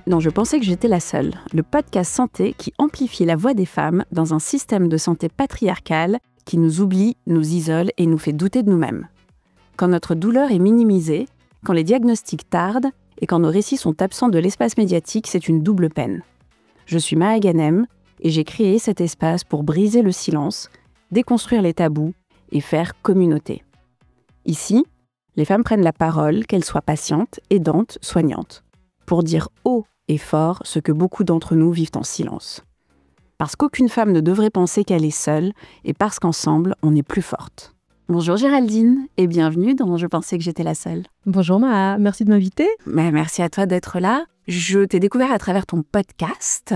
dans Je pensais que j'étais la seule, le podcast santé qui amplifie la voix des femmes dans un système de santé patriarcal qui nous oublie, nous isole et nous fait douter de nous-mêmes. Quand notre douleur est minimisée, quand les diagnostics tardent et quand nos récits sont absents de l'espace médiatique, c'est une double peine. Je suis Maha Ghanem et j'ai créé cet espace pour briser le silence, déconstruire les tabous et faire communauté. Ici, les femmes prennent la parole, qu'elles soient patientes, aidantes, soignantes, pour dire haut et fort ce que beaucoup d'entre nous vivent en silence. Parce qu'aucune femme ne devrait penser qu'elle est seule et parce qu'ensemble, on est plus forte. Bonjour Géraldine et bienvenue dans Je pensais que j'étais la seule. Bonjour Maha, merci de m'inviter. Merci à toi d'être là. Je t'ai découvert à travers ton podcast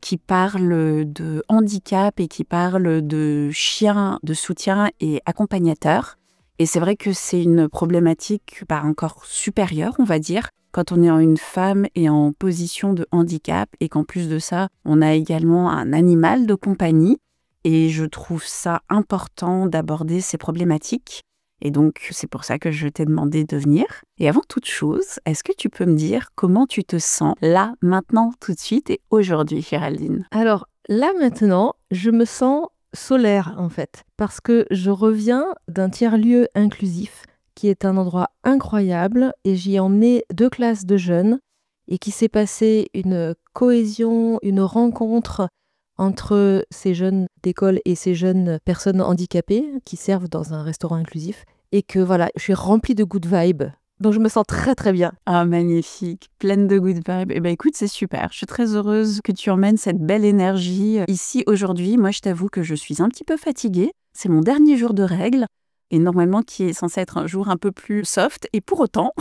qui parle de handicap et qui parle de chiens de soutien et accompagnateurs. Et c'est vrai que c'est une problématique encore supérieure, on va dire, quand on est une femme et en position de handicap et qu'en plus de ça, on a également un animal de compagnie. Et je trouve ça important d'aborder ces problématiques. Et donc, c'est pour ça que je t'ai demandé de venir. Et avant toute chose, est-ce que tu peux me dire comment tu te sens là, maintenant, tout de suite et aujourd'hui, Géraldine? Alors, là maintenant, je me sens solaire en fait, parce que je reviens d'un tiers-lieu inclusif qui est un endroit incroyable et j'y ai emmené 2 classes de jeunes et qui s'est passé une cohésion, une rencontre entre ces jeunes d'école et ces jeunes personnes handicapées qui servent dans un restaurant inclusif et que voilà, je suis remplie de good vibes. Donc je me sens très très bien. Ah, magnifique, pleine de good vibes. Eh bien écoute, c'est super. Je suis très heureuse que tu emmènes cette belle énergie ici aujourd'hui. Moi, je t'avoue que je suis un petit peu fatiguée. C'est mon dernier jour de règles. Et normalement, qui est censé être un jour un peu plus soft. Et pour autant,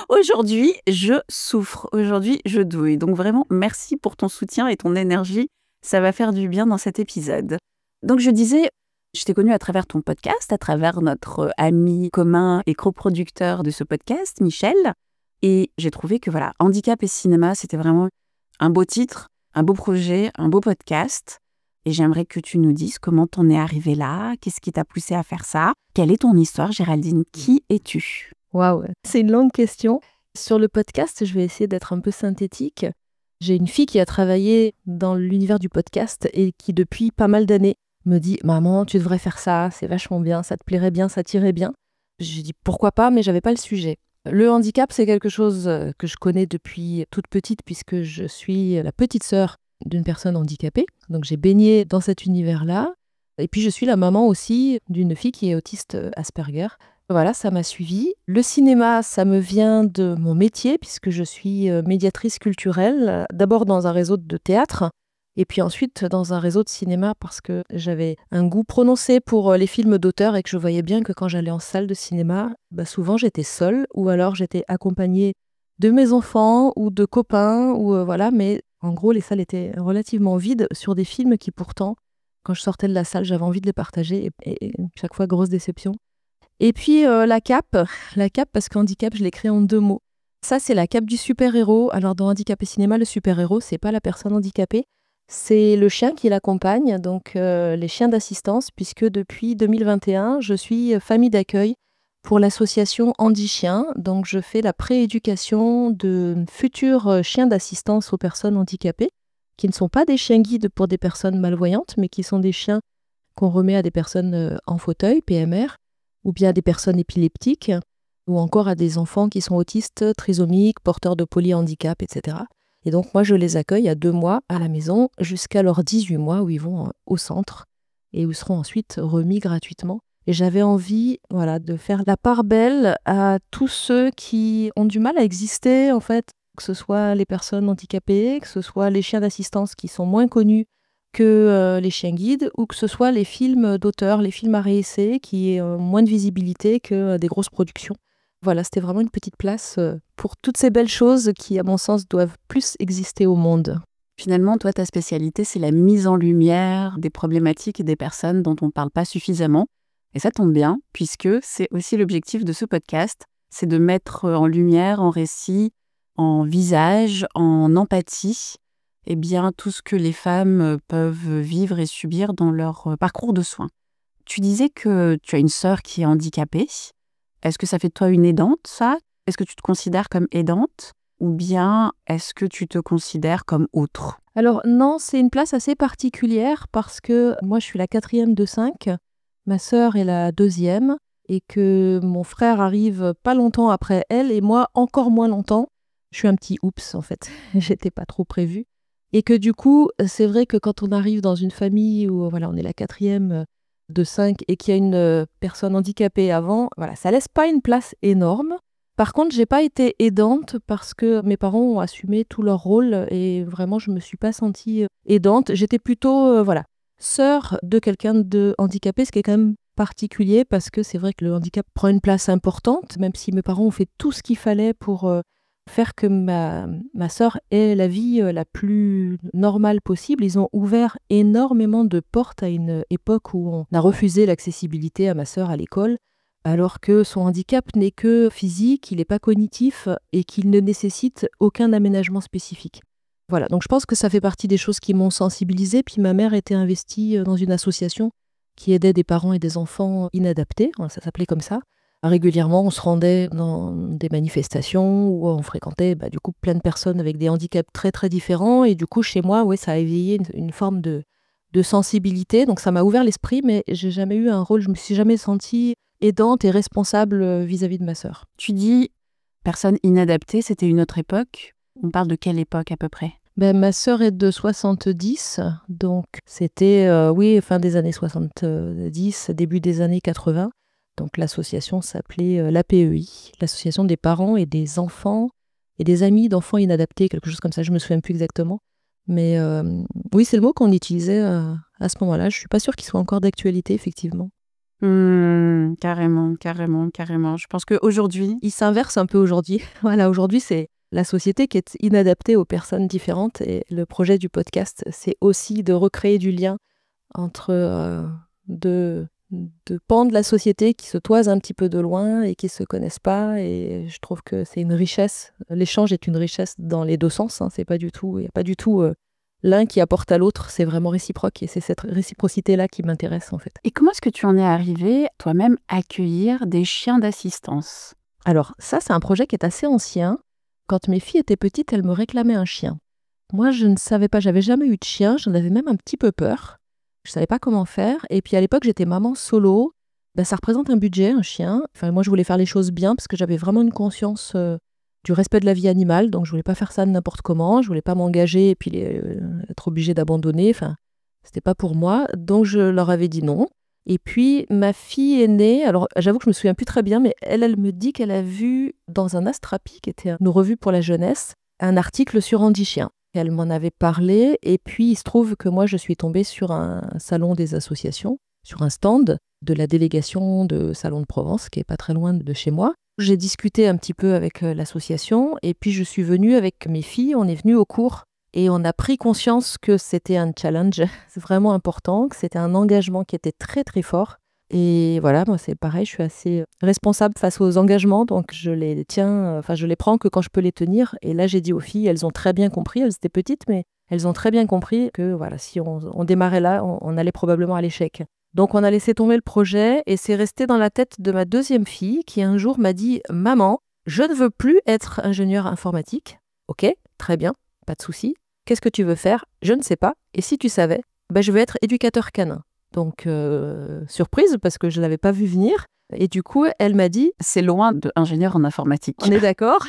aujourd'hui, je souffre. Aujourd'hui, je douille. Donc vraiment, merci pour ton soutien et ton énergie. Ça va faire du bien dans cet épisode. Donc je disais, je t'ai connue à travers ton podcast, à travers notre ami commun et coproducteur de ce podcast, Michel. Et j'ai trouvé que voilà, handicap et cinéma, c'était vraiment un beau titre, un beau projet, un beau podcast. Et j'aimerais que tu nous dises comment t'en es arrivée là, qu'est-ce qui t'a poussé à faire ça, quelle est ton histoire, Géraldine, qui es-tu? Waouh, c'est une longue question. Sur le podcast, je vais essayer d'être un peu synthétique. J'ai une fille qui a travaillé dans l'univers du podcast et qui, depuis pas mal d'années, me dit « Maman, tu devrais faire ça, c'est vachement bien, ça te plairait bien, ça t'irait bien. » J'ai dit « Pourquoi pas ?» mais j'avais pas le sujet. Le handicap, c'est quelque chose que je connais depuis toute petite puisque je suis la petite sœur d'une personne handicapée. Donc j'ai baigné dans cet univers-là. Et puis je suis la maman aussi d'une fille qui est autiste Asperger. Voilà, ça m'a suivie. Le cinéma, ça me vient de mon métier, puisque je suis médiatrice culturelle, d'abord dans un réseau de théâtre, et puis ensuite dans un réseau de cinéma, parce que j'avais un goût prononcé pour les films d'auteur et que je voyais bien que quand j'allais en salle de cinéma, souvent j'étais seule, ou alors j'étais accompagnée de mes enfants ou de copains, ou voilà, mais en gros, les salles étaient relativement vides sur des films qui pourtant, quand je sortais de la salle, j'avais envie de les partager, et chaque fois, grosse déception. Et puis la cape, parce qu'handicap, je l'ai créé en 2 mots. Ça, c'est la cape du super-héros. Alors dans Handicap et Cinéma, le super-héros, c'est pas la personne handicapée, c'est le chien qui l'accompagne, donc les chiens d'assistance, puisque depuis 2021, je suis famille d'accueil pour l'association Handi-Chien. Donc je fais la prééducation de futurs chiens d'assistance aux personnes handicapées, qui ne sont pas des chiens guides pour des personnes malvoyantes, mais qui sont des chiens qu'on remet à des personnes en fauteuil, PMR, ou bien à des personnes épileptiques, ou encore à des enfants qui sont autistes, trisomiques, porteurs de polyhandicap, etc. Et donc moi, je les accueille à 2 mois à la maison, jusqu'à leurs 18 mois où ils vont au centre, et où ils seront ensuite remis gratuitement. Et j'avais envie de faire la part belle à tous ceux qui ont du mal à exister, en fait, que ce soit les personnes handicapées, que ce soit les chiens d'assistance qui sont moins connus que les chiens guides, ou que ce soit les films d'auteur, les films à réessai, qui ont moins de visibilité que des grosses productions. Voilà, c'était vraiment une petite place pour toutes ces belles choses qui, à mon sens, doivent plus exister au monde. Finalement, toi, ta spécialité, c'est la mise en lumière des problématiques et des personnes dont on ne parle pas suffisamment. Et ça tombe bien, puisque c'est aussi l'objectif de ce podcast, c'est de mettre en lumière, en récit, en visage, en empathie, tout ce que les femmes peuvent vivre et subir dans leur parcours de soins. Tu disais que tu as une sœur qui est handicapée. Est-ce que ça fait de toi une aidante, ça? Est-ce que tu te considères comme aidante? ou bien est-ce que tu te considères comme autre? Alors non, c'est une place assez particulière parce que moi je suis la 4e de 5, ma sœur est la 2e et que mon frère arrive pas longtemps après elle et moi encore moins longtemps. Je suis un petit oups en fait, j'étais pas trop prévue. Et que du coup, c'est vrai que quand on arrive dans une famille où voilà, on est la 4e de 5 et qu'il y a une personne handicapée avant, voilà, ça laisse pas une place énorme. Par contre, j'ai pas été aidante parce que mes parents ont assumé tout leur rôle et vraiment, je me suis pas sentie aidante. J'étais plutôt, voilà, sœur de quelqu'un de handicapé, ce qui est quand même particulier parce que c'est vrai que le handicap prend une place importante, même si mes parents ont fait tout ce qu'il fallait pour faire que ma sœur ait la vie la plus normale possible. Ils ont ouvert énormément de portes à une époque où on a refusé l'accessibilité à ma sœur à l'école, alors que son handicap n'est que physique, il n'est pas cognitif et qu'il ne nécessite aucun aménagement spécifique. Voilà, donc je pense que ça fait partie des choses qui m'ont sensibilisée. Puis ma mère était investie dans une association qui aidait des parents et des enfants inadaptés, ça s'appelait comme ça. Régulièrement, on se rendait dans des manifestations où on fréquentait du coup plein de personnes avec des handicaps très très différents. Et du coup, chez moi, ça a éveillé une forme de sensibilité. Donc ça m'a ouvert l'esprit, mais j'ai jamais eu un rôle, je me suis jamais sentie aidante et responsable vis-à-vis de ma sœur. Tu dis personne inadaptée, c'était une autre époque. On parle de quelle époque à peu près? Ma sœur est de 70, donc c'était fin des années 70, début des années 80. Donc l'association s'appelait l'APEI, l'association des parents et des enfants et des amis d'enfants inadaptés, quelque chose comme ça, je me souviens plus exactement. Mais oui, c'est le mot qu'on utilisait à ce moment-là. Je suis pas sûre qu'il soit encore d'actualité, effectivement. Carrément. Je pense qu'aujourd'hui... Il s'inverse un peu aujourd'hui. Voilà, aujourd'hui, c'est la société qui est inadaptée aux personnes différentes. Et le projet du podcast, c'est aussi de recréer du lien entre deux pans de la société qui se toisent un petit peu de loin et qui ne se connaissent pas. Et je trouve que c'est une richesse. L'échange est une richesse dans les deux sens. Il n'y a pas du tout l'un qui apporte à l'autre. C'est vraiment réciproque. Et c'est cette réciprocité-là qui m'intéresse, en fait. Et comment est-ce que tu en es arrivé, toi-même, à accueillir des chiens d'assistance? Alors, ça, c'est un projet qui est assez ancien. Quand mes filles étaient petites, elles me réclamaient un chien. Moi, je ne savais pas, j'avais jamais eu de chien. J'en avais même un petit peu peur. Je savais pas comment faire. Et puis à l'époque, j'étais maman solo. Ça représente un budget, un chien. Enfin, moi, je voulais faire les choses bien parce que j'avais vraiment une conscience du respect de la vie animale. Donc, je voulais pas faire ça n'importe comment. Je voulais pas m'engager et puis être obligée d'abandonner. Enfin, c'était pas pour moi. Donc, je leur avais dit non. Et puis, ma fille est née. Alors, j'avoue que je me souviens plus très bien, mais elle me dit qu'elle a vu dans un Astrapi, qui était une revue pour la jeunesse, un article sur Andy Chien. Elle m'en avait parlé, et puis il se trouve que moi, je suis tombée sur un salon des associations, sur un stand de la délégation de Salon de Provence, qui est pas très loin de chez moi. J'ai discuté un petit peu avec l'association, et puis je suis venue avec mes filles, on est venus au cours, et on a pris conscience que c'était un challenge, c'est vraiment important, que c'était un engagement qui était très très fort. Et voilà, moi c'est pareil, je suis assez responsable face aux engagements, donc je les tiens, je les prends que quand je peux les tenir. Et là j'ai dit aux filles, elles ont très bien compris, elles étaient petites, mais elles ont très bien compris que voilà, si on démarrait là, on allait probablement à l'échec. Donc on a laissé tomber le projet et c'est resté dans la tête de ma deuxième fille qui un jour m'a dit « Maman, je ne veux plus être ingénieure informatique. » Ok, très bien, pas de souci. Qu'est-ce que tu veux faire? Je ne sais pas. Et si tu savais, je veux être éducateur canin. Donc, surprise, parce que je ne l'avais pas vu venir. Et du coup, elle m'a dit... C'est loin de ingénieur en informatique. On est d'accord.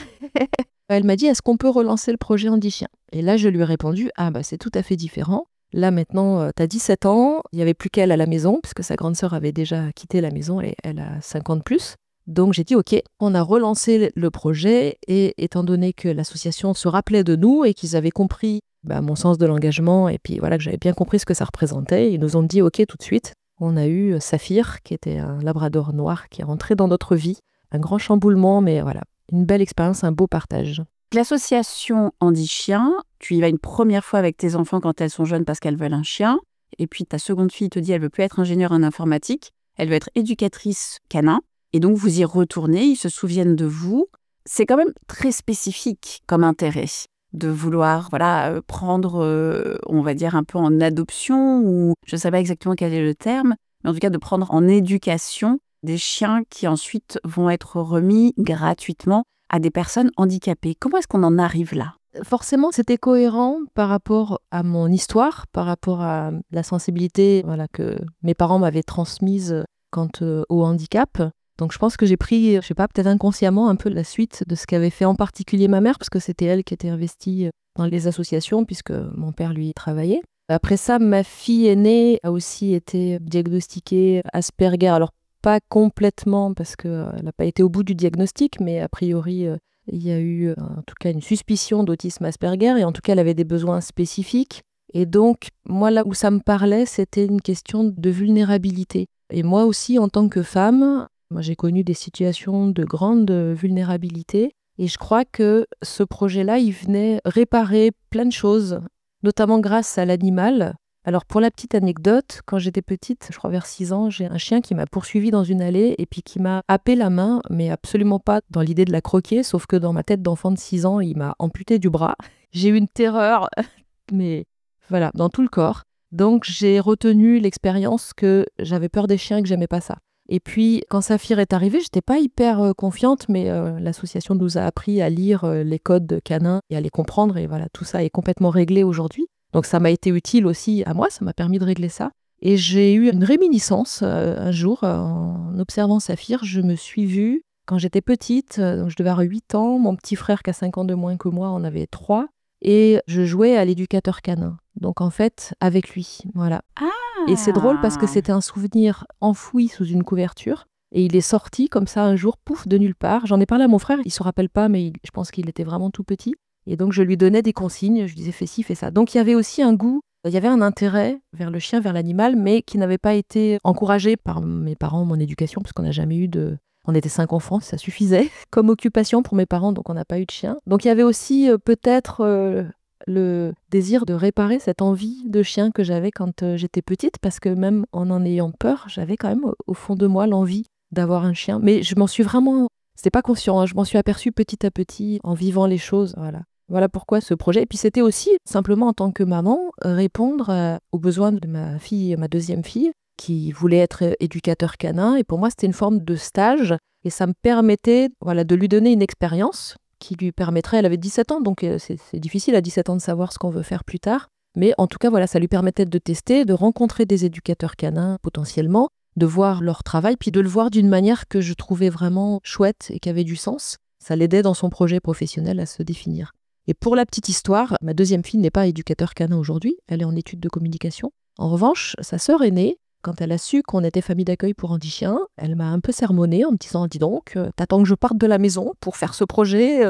Elle m'a dit, est-ce qu'on peut relancer le projet Andy Chien? Et là, je lui ai répondu, c'est tout à fait différent. Là, maintenant, tu as 17 ans, il n'y avait plus qu'elle à la maison, puisque sa grande sœur avait déjà quitté la maison, et elle a 50 plus. Donc, j'ai dit, OK, on a relancé le projet, et étant donné que l'association se rappelait de nous et qu'ils avaient compris mon sens de l'engagement, et puis voilà, que j'avais bien compris ce que ça représentait, ils nous ont dit OK tout de suite. On a eu Saphir, qui était un labrador noir, qui est rentré dans notre vie. Un grand chamboulement, mais voilà, une belle expérience, un beau partage. L'association Andy Chien, tu y vas une première fois avec tes enfants quand elles sont jeunes parce qu'elles veulent un chien. Et puis ta seconde fille te dit elle veut plus être ingénieure en informatique, elle veut être éducatrice canin. Et donc vous y retournez, ils se souviennent de vous. C'est quand même très spécifique comme intérêt de vouloir prendre, on va dire, un peu en adoption, ou je ne sais pas exactement quel est le terme, mais en tout cas de prendre en éducation des chiens qui ensuite vont être remis gratuitement à des personnes handicapées. Comment est-ce qu'on en arrive là ? Forcément, c'était cohérent par rapport à mon histoire, par rapport à la sensibilité que mes parents m'avaient transmise quant au handicap. Donc je pense que j'ai pris, je sais pas, peut-être inconsciemment un peu la suite de ce qu'avait fait en particulier ma mère, parce que c'était elle qui était investie dans les associations, puisque mon père, lui, travaillait. Après ça, ma fille aînée a aussi été diagnostiquée Asperger. Alors pas complètement, parce qu'elle n'a pas été au bout du diagnostic, mais a priori, il y a eu en tout cas une suspicion d'autisme Asperger, et en tout cas, elle avait des besoins spécifiques. Et donc, moi, là où ça me parlait, c'était une question de vulnérabilité. Et moi aussi, en tant que femme, moi, j'ai connu des situations de grande vulnérabilité. Et je crois que ce projet-là, il venait réparer plein de choses, notamment grâce à l'animal. Alors, pour la petite anecdote, quand j'étais petite, je crois vers 6 ans, j'ai un chien qui m'a poursuivie dans une allée et puis qui m'a happé la main, mais absolument pas dans l'idée de la croquer, sauf que dans ma tête d'enfant de 6 ans, il m'a amputé du bras. J'ai eu une terreur, mais voilà, dans tout le corps. Donc, j'ai retenu l'expérience que j'avais peur des chiens et que j'aimais pas ça. Et puis, quand Saphir est arrivé, j'étais pas hyper confiante, mais l'association nous a appris à lire les codes canins et à les comprendre. Et voilà, tout ça est complètement réglé aujourd'hui. Donc, ça m'a été utile aussi à moi, ça m'a permis de régler ça. Et j'ai eu une réminiscence un jour, en observant Saphir, je me suis vue, quand j'étais petite, donc je devais avoir 8 ans, mon petit frère qui a 5 ans de moins que moi en avait 3, et je jouais à l'éducateur canin. Donc, en fait, avec lui, voilà. Et c'est drôle parce que c'était un souvenir enfoui sous une couverture. Et il est sorti comme ça un jour, pouf, de nulle part. J'en ai parlé à mon frère, il se rappelle pas, mais je pense qu'il était vraiment tout petit. Et donc je lui donnais des consignes, je lui disais fais ci, fais ça. Donc il y avait aussi un goût, il y avait un intérêt vers le chien, vers l'animal, mais qui n'avait pas été encouragé par mes parents, mon éducation, parce qu'on n'a jamais eu de... On était 5 enfants, ça suffisait comme occupation pour mes parents, donc on n'a pas eu de chien. Donc il y avait aussi peut-être... le désir de réparer cette envie de chien que j'avais quand j'étais petite, parce que même en ayant peur, j'avais quand même au fond de moi l'envie d'avoir un chien. Mais je m'en suis vraiment... C'était pas conscient, hein, je m'en suis aperçue petit à petit en vivant les choses. Voilà pourquoi ce projet. Et puis c'était aussi, simplement en tant que maman, répondre aux besoins de ma fille, ma deuxième fille, qui voulait être éducateur canin. Et pour moi, c'était une forme de stage. Et ça me permettait de lui donner une expérience qui lui permettrait, elle avait 17 ans, donc c'est difficile à 17 ans de savoir ce qu'on veut faire plus tard. Mais en tout cas, ça lui permettait de tester, de rencontrer des éducateurs canins potentiellement, de voir leur travail, puis de le voir d'une manière que je trouvais vraiment chouette et qui avait du sens. Ça l'aidait dans son projet professionnel à se définir. Et pour la petite histoire, ma deuxième fille n'est pas éducateur canin aujourd'hui, elle est en études de communication. En revanche, sa sœur aînée, quand elle a su qu'on était famille d'accueil pour handichiens, elle m'a un peu sermonnée en me disant « Dis donc, t'attends que je parte de la maison pour faire ce projet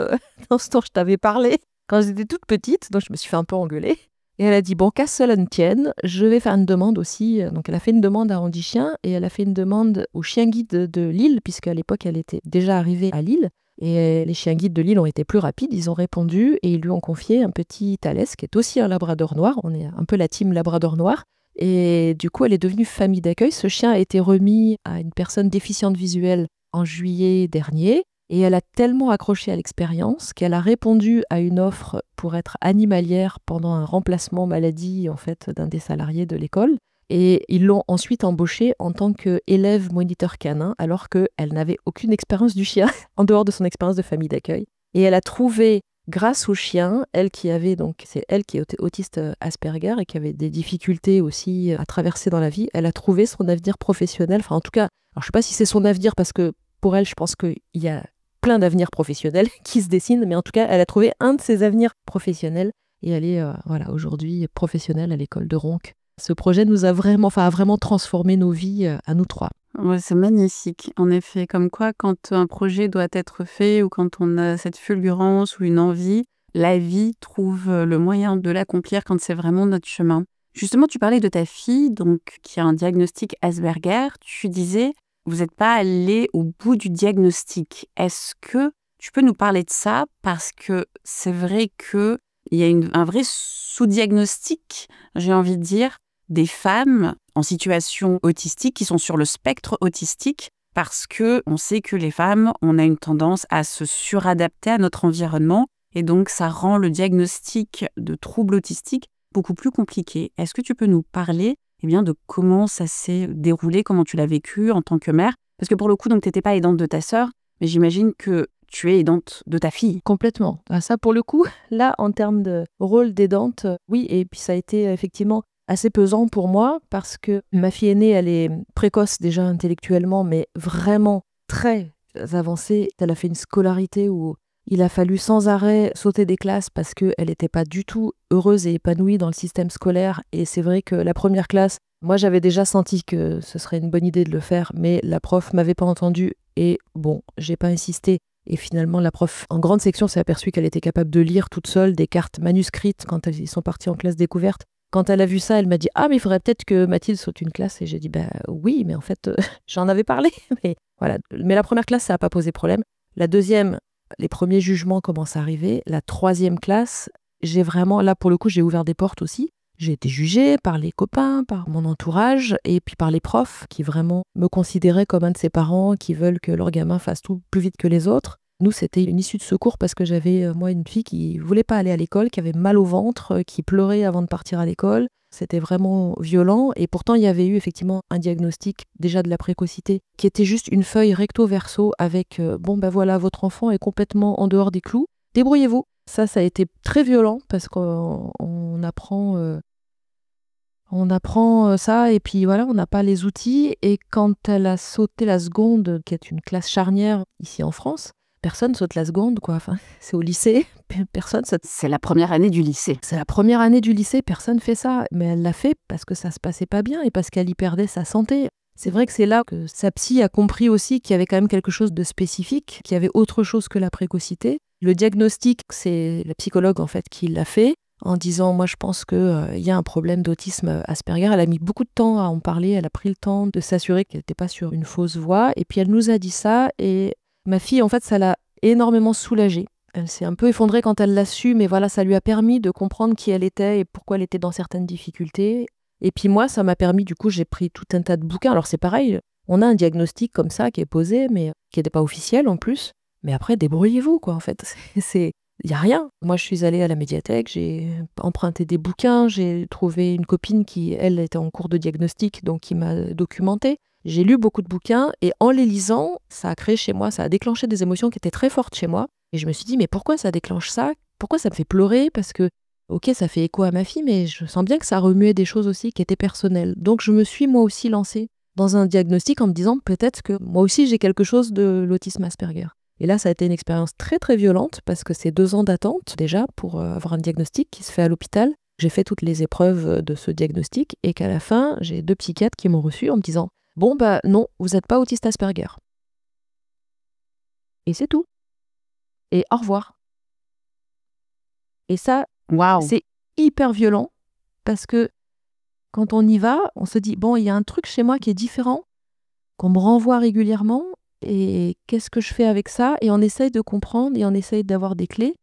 dans ce dont je t'avais parlé quand j'étais toute petite ?» Donc je me suis fait un peu engueuler. Et elle a dit « Bon, qu'à cela ne tienne, je vais faire une demande aussi. » Donc elle a fait une demande à Handichien et elle a fait une demande au chien guide de Lille, puisqu'à l'époque elle était déjà arrivée à Lille. Et les chiens guides de Lille ont été plus rapides, ils ont répondu et ils lui ont confié un petit Thalès qui est aussi un labrador noir. On est un peu la team labrador noir. Et du coup, elle est devenue famille d'accueil. Ce chien a été remis à une personne déficiente visuelle en juillet dernier. Et elle a tellement accroché à l'expérience qu'elle a répondu à une offre pour être animalière pendant un remplacement maladie en fait, d'un des salariés de l'école. Et ils l'ont ensuite embauchée en tant qu'élève moniteur canin, alors qu'elle n'avait aucune expérience du chien, en dehors de son expérience de famille d'accueil. Et elle a trouvé... Grâce au chien, c'est elle qui est autiste Asperger et qui avait des difficultés aussi à traverser dans la vie, elle a trouvé son avenir professionnel. Enfin, en tout cas, alors, je ne sais pas si c'est son avenir parce que pour elle, je pense qu'il y a plein d'avenirs professionnels qui se dessinent, mais en tout cas, elle a trouvé un de ses avenirs professionnels et elle est aujourd'hui professionnelle à l'école de Ronc. Ce projet a vraiment transformé nos vies à nous 3. Ouais, c'est magnifique. En effet, comme quoi, quand un projet doit être fait ou quand on a cette fulgurance ou une envie, la vie trouve le moyen de l'accomplir quand c'est vraiment notre chemin. Justement, tu parlais de ta fille, donc qui a un diagnostic Asperger. Tu disais, vous n'êtes pas allé au bout du diagnostic. Est-ce que tu peux nous parler de ça? Parce que c'est vrai qu'il y a un vrai sous-diagnostic, j'ai envie de dire, des femmes en situation autistique qui sont sur le spectre autistique parce que on sait que les femmes, on a une tendance à se suradapter à notre environnement et donc ça rend le diagnostic de trouble autistique beaucoup plus compliqué. Est-ce que tu peux nous parler de comment ça s'est déroulé, comment tu l'as vécu en tant que mère? Parce que pour le coup, donc tu n'étais pas aidante de ta sœur, mais j'imagine que tu es aidante de ta fille. Complètement. Ah, ça, pour le coup, là, en termes de rôle d'aidante, oui, et puis ça a été effectivement assez pesant pour moi parce que ma fille aînée, elle est précoce déjà intellectuellement, mais vraiment très avancée. Elle a fait une scolarité où il a fallu sans arrêt sauter des classes parce qu'elle n'était pas du tout heureuse et épanouie dans le système scolaire. Et c'est vrai que la première classe, moi j'avais déjà senti que ce serait une bonne idée de le faire, mais la prof m'avait pas entendu et bon, j'ai pas insisté. Et finalement, la prof en grande section s'est aperçue qu'elle était capable de lire toute seule des cartes manuscrites quand ils sont partis en classe découverte. Quand elle a vu ça, elle m'a dit « Ah, mais il faudrait peut-être que Mathilde saute une classe. » Et j'ai dit « Bah oui, mais en fait, j'en avais parlé. » Mais voilà. Mais la première classe, ça n'a pas posé problème. La deuxième, les premiers jugements commencent à arriver. La troisième classe, j'ai vraiment, là pour le coup, j'ai ouvert des portes aussi. J'ai été jugée par les copains, par mon entourage et puis par les profs qui vraiment me considéraient comme un de ces parents qui veulent que leur gamin fasse tout plus vite que les autres. Nous, c'était une issue de secours parce que j'avais, moi, une fille qui voulait pas aller à l'école, qui avait mal au ventre, qui pleurait avant de partir à l'école. C'était vraiment violent et pourtant, il y avait eu effectivement un diagnostic déjà de la précocité qui était juste une feuille recto-verso avec bon, ben voilà, votre enfant est complètement en dehors des clous, débrouillez-vous. Ça a été très violent parce qu'on apprend ça et puis voilà, on n'a pas les outils. Et quand elle a sauté la seconde, qui est une classe charnière ici en France, personne saute la seconde, quoi. Enfin, c'est au lycée, personne saute. C'est la première année du lycée. C'est la première année du lycée, personne fait ça. Mais elle l'a fait parce que ça se passait pas bien et parce qu'elle y perdait sa santé. C'est vrai que c'est là que sa psy a compris aussi qu'il y avait quand même quelque chose de spécifique, qu'il y avait autre chose que la précocité. Le diagnostic, c'est la psychologue en fait qui l'a fait en disant « moi je pense qu'il y a un problème d'autisme Asperger ». Elle a mis beaucoup de temps à en parler, elle a pris le temps de s'assurer qu'elle n'était pas sur une fausse voie et puis elle nous a dit ça et ma fille en fait ça l'a énormément soulagée. Elle s'est un peu effondrée quand elle l'a su, mais voilà, ça lui a permis de comprendre qui elle était et pourquoi elle était dans certaines difficultés. Et puis moi, ça m'a permis, du coup, j'ai pris tout un tas de bouquins. Alors c'est pareil, on a un diagnostic comme ça qui est posé, mais qui n'était pas officiel en plus. Mais après, débrouillez-vous, quoi, en fait. Il n'y a rien. Moi, je suis allée à la médiathèque, j'ai emprunté des bouquins, j'ai trouvé une copine qui, elle, était en cours de diagnostic, donc qui m'a documenté. J'ai lu beaucoup de bouquins et en les lisant, ça a créé chez moi, ça a déclenché des émotions qui étaient très fortes chez moi. Et je me suis dit, mais pourquoi ça déclenche ça? Pourquoi ça me fait pleurer? Parce que, ok, ça fait écho à ma fille, mais je sens bien que ça remuait des choses aussi qui étaient personnelles. Donc je me suis moi aussi lancée dans un diagnostic en me disant, peut-être que moi aussi j'ai quelque chose de l'autisme Asperger. Et là, ça a été une expérience très très violente parce que c'est 2 ans d'attente déjà pour avoir un diagnostic qui se fait à l'hôpital. J'ai fait toutes les épreuves de ce diagnostic et qu'à la fin, j'ai 2 psychiatres qui m'ont reçu en me disant « Bon, bah non, vous n'êtes pas autiste Asperger. » Et c'est tout. Et au revoir. Et ça, Waouh. c'est hyper violent parce que quand on y va, on se dit « Bon, il y a un truc chez moi qui est différent, qu'on me renvoie régulièrement. Et qu'est-ce que je fais avec ça ?» Et on essaye de comprendre et on essaye d'avoir des clés.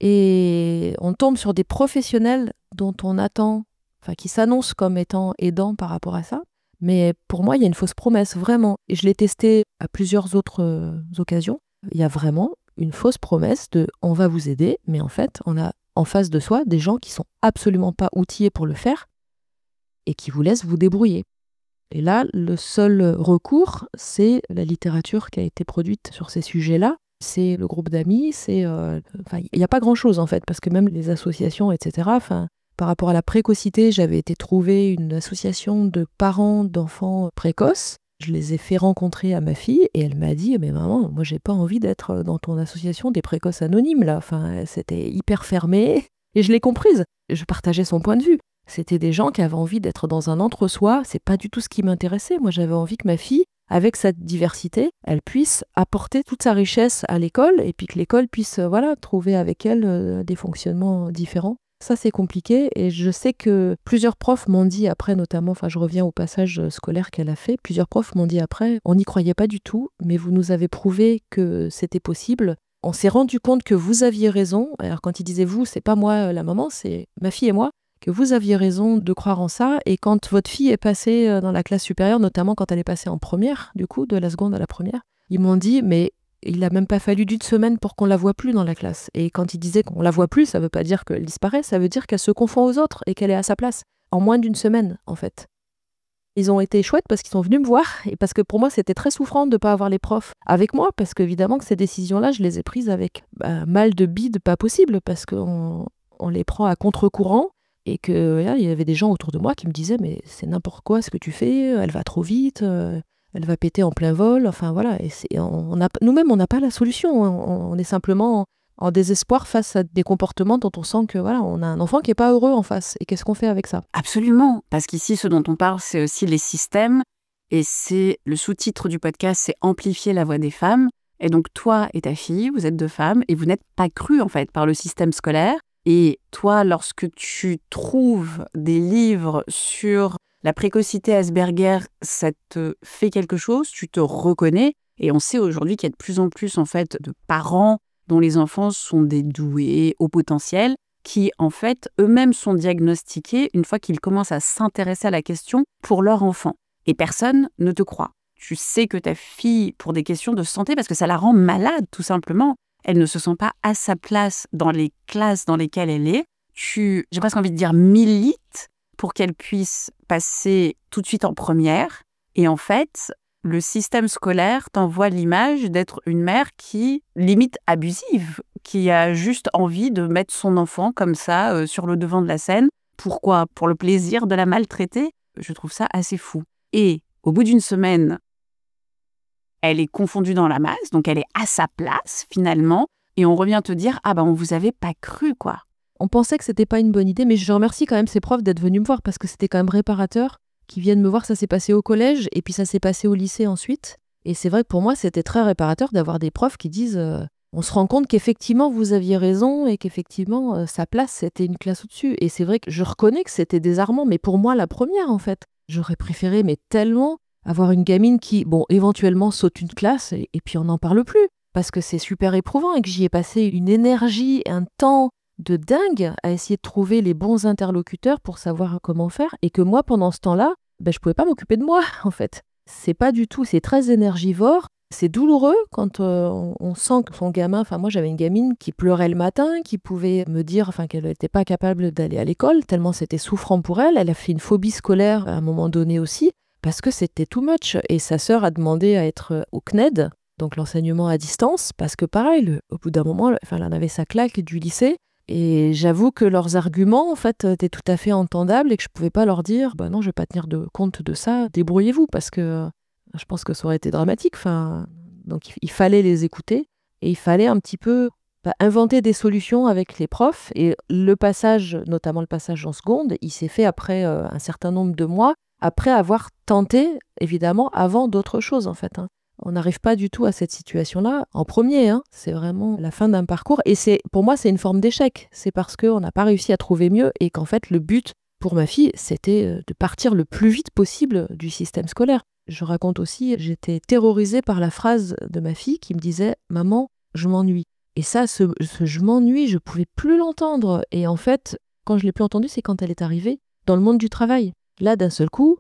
Et on tombe sur des professionnels dont on attend, enfin qui s'annoncent comme étant aidants par rapport à ça. Mais pour moi, il y a une fausse promesse, vraiment. Et je l'ai testé à plusieurs autres occasions. Il y a vraiment une fausse promesse de « on va vous aider », mais en fait, on a en face de soi des gens qui sont absolument pas outillés pour le faire et qui vous laissent vous débrouiller. Et là, le seul recours, c'est la littérature qui a été produite sur ces sujets-là. C'est le groupe d'amis, il n'y a pas grand-chose en fait, parce que même les associations, etc., par rapport à la précocité, j'avais été trouver une association de parents d'enfants précoces. Je les ai fait rencontrer à ma fille et elle m'a dit « Mais maman, moi j'ai pas envie d'être dans ton association des précoces anonymes là. » Enfin, c'était hyper fermé et je l'ai comprise. Je partageais son point de vue. C'était des gens qui avaient envie d'être dans un entre-soi. C'est pas du tout ce qui m'intéressait. Moi, j'avais envie que ma fille, avec sa diversité, elle puisse apporter toute sa richesse à l'école et puis que l'école puisse trouver avec elle des fonctionnements différents. Ça, c'est compliqué et je sais que plusieurs profs m'ont dit après, notamment, je reviens au passage scolaire qu'elle a fait, plusieurs profs m'ont dit après, on n'y croyait pas du tout, mais vous nous avez prouvé que c'était possible. On s'est rendu compte que vous aviez raison. Alors quand ils disaient vous, c'est pas moi la maman, c'est ma fille et moi, que vous aviez raison de croire en ça. Et quand votre fille est passée dans la classe supérieure, notamment quand elle est passée en première, du coup, de la seconde à la première, ils m'ont dit, mais il n'a même pas fallu d'une semaine pour qu'on la voie plus dans la classe. Et quand ils disaient qu'on la voit plus, ça veut pas dire qu'elle disparaît, ça veut dire qu'elle se confond aux autres et qu'elle est à sa place. En moins d'une semaine, en fait. Ils ont été chouettes parce qu'ils sont venus me voir et parce que pour moi, c'était très souffrant de ne pas avoir les profs avec moi parce qu'évidemment que ces décisions-là, je les ai prises avec mal de bide pas possible parce qu'on les prend à contre-courant et qu'il y avait des gens autour de moi qui me disaient « mais c'est n'importe quoi ce que tu fais, elle va trop vite, elle va péter en plein vol ». Enfin voilà, et nous-mêmes, on n'a pas la solution. On est simplement en désespoir face à des comportements dont on sent que voilà, on a un enfant qui n'est pas heureux en face. Et qu'est-ce qu'on fait avec ça? Absolument, parce qu'ici, ce dont on parle, c'est aussi les systèmes. Et c'est le sous-titre du podcast, c'est amplifier la voix des femmes. Et donc toi et ta fille, vous êtes deux femmes et vous n'êtes pas crues en fait par le système scolaire. Et toi, lorsque tu trouves des livres sur la précocité Asperger, ça te fait quelque chose, tu te reconnais. Et on sait aujourd'hui qu'il y a de plus en plus en fait de parents dont les enfants sont des doués au potentiel, qui en fait eux-mêmes sont diagnostiqués une fois qu'ils commencent à s'intéresser à la question pour leur enfant. Et personne ne te croit. Tu sais que ta fille, pour des questions de santé, parce que ça la rend malade tout simplement, elle ne se sent pas à sa place dans les classes dans lesquelles elle est. J'ai presque envie de dire milite pour qu'elle puisse passer tout de suite en première. Et en fait, le système scolaire t'envoie l'image d'être une mère qui, limite abusive, qui a juste envie de mettre son enfant comme ça sur le devant de la scène. Pourquoi? Pour le plaisir de la maltraiter? Je trouve ça assez fou. Et au bout d'une semaine, elle est confondue dans la masse, donc elle est à sa place finalement, et on revient te dire « Ah ben on vous avait pas cru quoi ». On pensait que c'était pas une bonne idée, mais je remercie quand même ces profs d'être venus me voir parce que c'était quand même réparateur. Qui viennent me voir, ça s'est passé au collège et puis ça s'est passé au lycée ensuite. Et c'est vrai que pour moi, c'était très réparateur d'avoir des profs qui disent on se rend compte qu'effectivement, vous aviez raison et qu'effectivement, sa place, c'était une classe au-dessus. Et c'est vrai que je reconnais que c'était désarmant, mais pour moi, la première, en fait. J'aurais préféré, mais tellement, avoir une gamine qui, bon, éventuellement saute une classe et puis on n'en parle plus. Parce que c'est super éprouvant et que j'y ai passé une énergie, un temps de dingue à essayer de trouver les bons interlocuteurs pour savoir comment faire et que moi, pendant ce temps-là, je pouvais pas m'occuper de moi, en fait. C'est pas du tout, c'est très énergivore, c'est douloureux quand on sent que son gamin, enfin moi j'avais une gamine qui pleurait le matin, qui pouvait me dire qu'elle n'était pas capable d'aller à l'école, tellement c'était souffrant pour elle. Elle a fait une phobie scolaire à un moment donné aussi, parce que c'était too much. Et sa sœur a demandé à être au CNED, donc l'enseignement à distance, parce que pareil, au bout d'un moment, elle en avait sa claque du lycée. Et j'avoue que leurs arguments, en fait, étaient tout à fait entendables et que je pouvais pas leur dire « non, je vais pas tenir compte de ça, débrouillez-vous » parce que je pense que ça aurait été dramatique. Donc il fallait les écouter et il fallait un petit peu inventer des solutions avec les profs. Et le passage, notamment le passage en seconde, il s'est fait après un certain nombre de mois, après avoir tenté, évidemment, avant d'autres choses, en fait. On n'arrive pas du tout à cette situation-là en premier. C'est vraiment la fin d'un parcours. Et pour moi, c'est une forme d'échec. C'est parce qu'on n'a pas réussi à trouver mieux et qu'en fait, le but pour ma fille, c'était de partir le plus vite possible du système scolaire. Je raconte aussi, j'étais terrorisée par la phrase de ma fille qui me disait « Maman, je m'ennuie ». Et ça, ce je m'ennuie, je ne pouvais plus l'entendre. Et en fait, quand je l'ai plus entendu, c'est quand elle est arrivée dans le monde du travail. Là, d'un seul coup,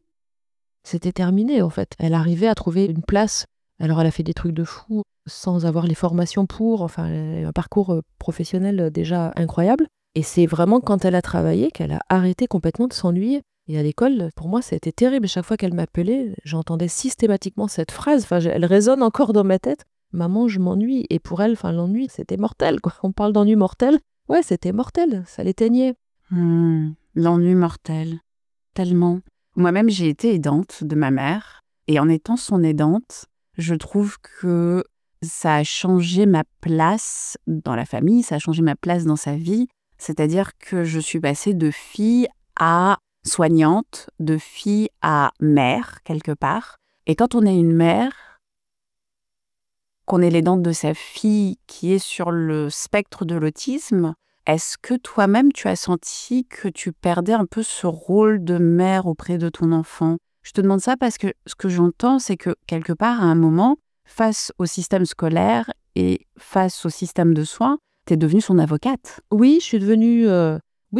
c'était terminé, en fait. Elle arrivait à trouver une place. Alors, elle a fait des trucs de fou sans avoir les formations pour, un parcours professionnel déjà incroyable. Et c'est vraiment quand elle a travaillé qu'elle a arrêté complètement de s'ennuyer. Et à l'école, pour moi, ça a été terrible. Chaque fois qu'elle m'appelait, j'entendais systématiquement cette phrase. Elle résonne encore dans ma tête. Maman, je m'ennuie. Et pour elle, l'ennui, c'était mortel, quoi. On parle d'ennui mortel. Ouais, c'était mortel. Ça l'éteignait. L'ennui mortel. Tellement. Moi-même, j'ai été aidante de ma mère. Et en étant son aidante, je trouve que ça a changé ma place dans la famille, ça a changé ma place dans sa vie. C'est-à-dire que je suis passée de fille à soignante, de fille à mère, quelque part. Et quand on est une mère, qu'on est l'aidante de sa fille qui est sur le spectre de l'autisme, est-ce que toi-même tu as senti que tu perdais un peu ce rôle de mère auprès de ton enfant? Je te demande ça parce que ce que j'entends, c'est que quelque part, à un moment, face au système scolaire et face au système de soins, tu es devenue son avocate. Oui, je suis devenue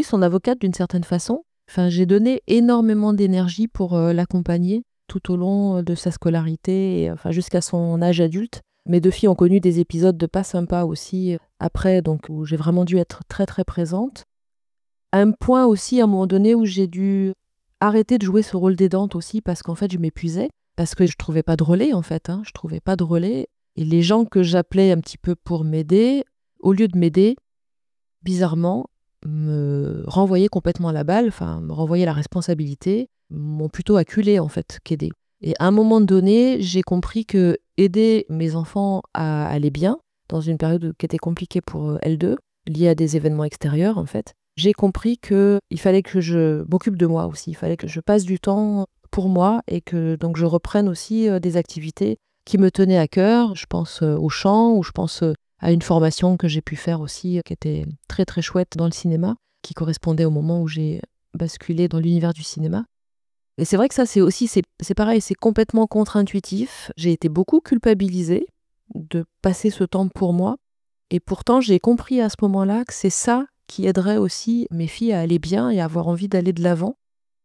son avocate d'une certaine façon. J'ai donné énormément d'énergie pour l'accompagner tout au long de sa scolarité, et, jusqu'à son âge adulte. Mes deux filles ont connu des épisodes de pas sympas aussi après, donc où j'ai vraiment dû être très très présente. À un point aussi, à un moment donné, où j'ai dû arrêté de jouer ce rôle d'aidante aussi parce qu'en fait, je m'épuisais, parce que je trouvais pas de relais, en fait. Je trouvais pas de relais. Et les gens que j'appelais un petit peu pour m'aider, au lieu de m'aider, bizarrement, me renvoyaient complètement la balle, enfin, me renvoyaient la responsabilité, m'ont plutôt acculé, en fait, qu'aider. Et à un moment donné, j'ai compris que aider mes enfants à aller bien, dans une période qui était compliquée pour elles deux, liée à des événements extérieurs, en fait, j'ai compris qu'il fallait que je m'occupe de moi aussi. Il fallait que je passe du temps pour moi et que donc je reprenne aussi des activités qui me tenaient à cœur. Je pense au chant ou je pense à une formation que j'ai pu faire aussi qui était très très chouette dans le cinéma, qui correspondait au moment où j'ai basculé dans l'univers du cinéma. Et c'est vrai que ça, c'est pareil, c'est complètement contre-intuitif. J'ai été beaucoup culpabilisée de passer ce temps pour moi. Et pourtant, j'ai compris à ce moment-là que c'est ça qui aiderait aussi mes filles à aller bien et à avoir envie d'aller de l'avant,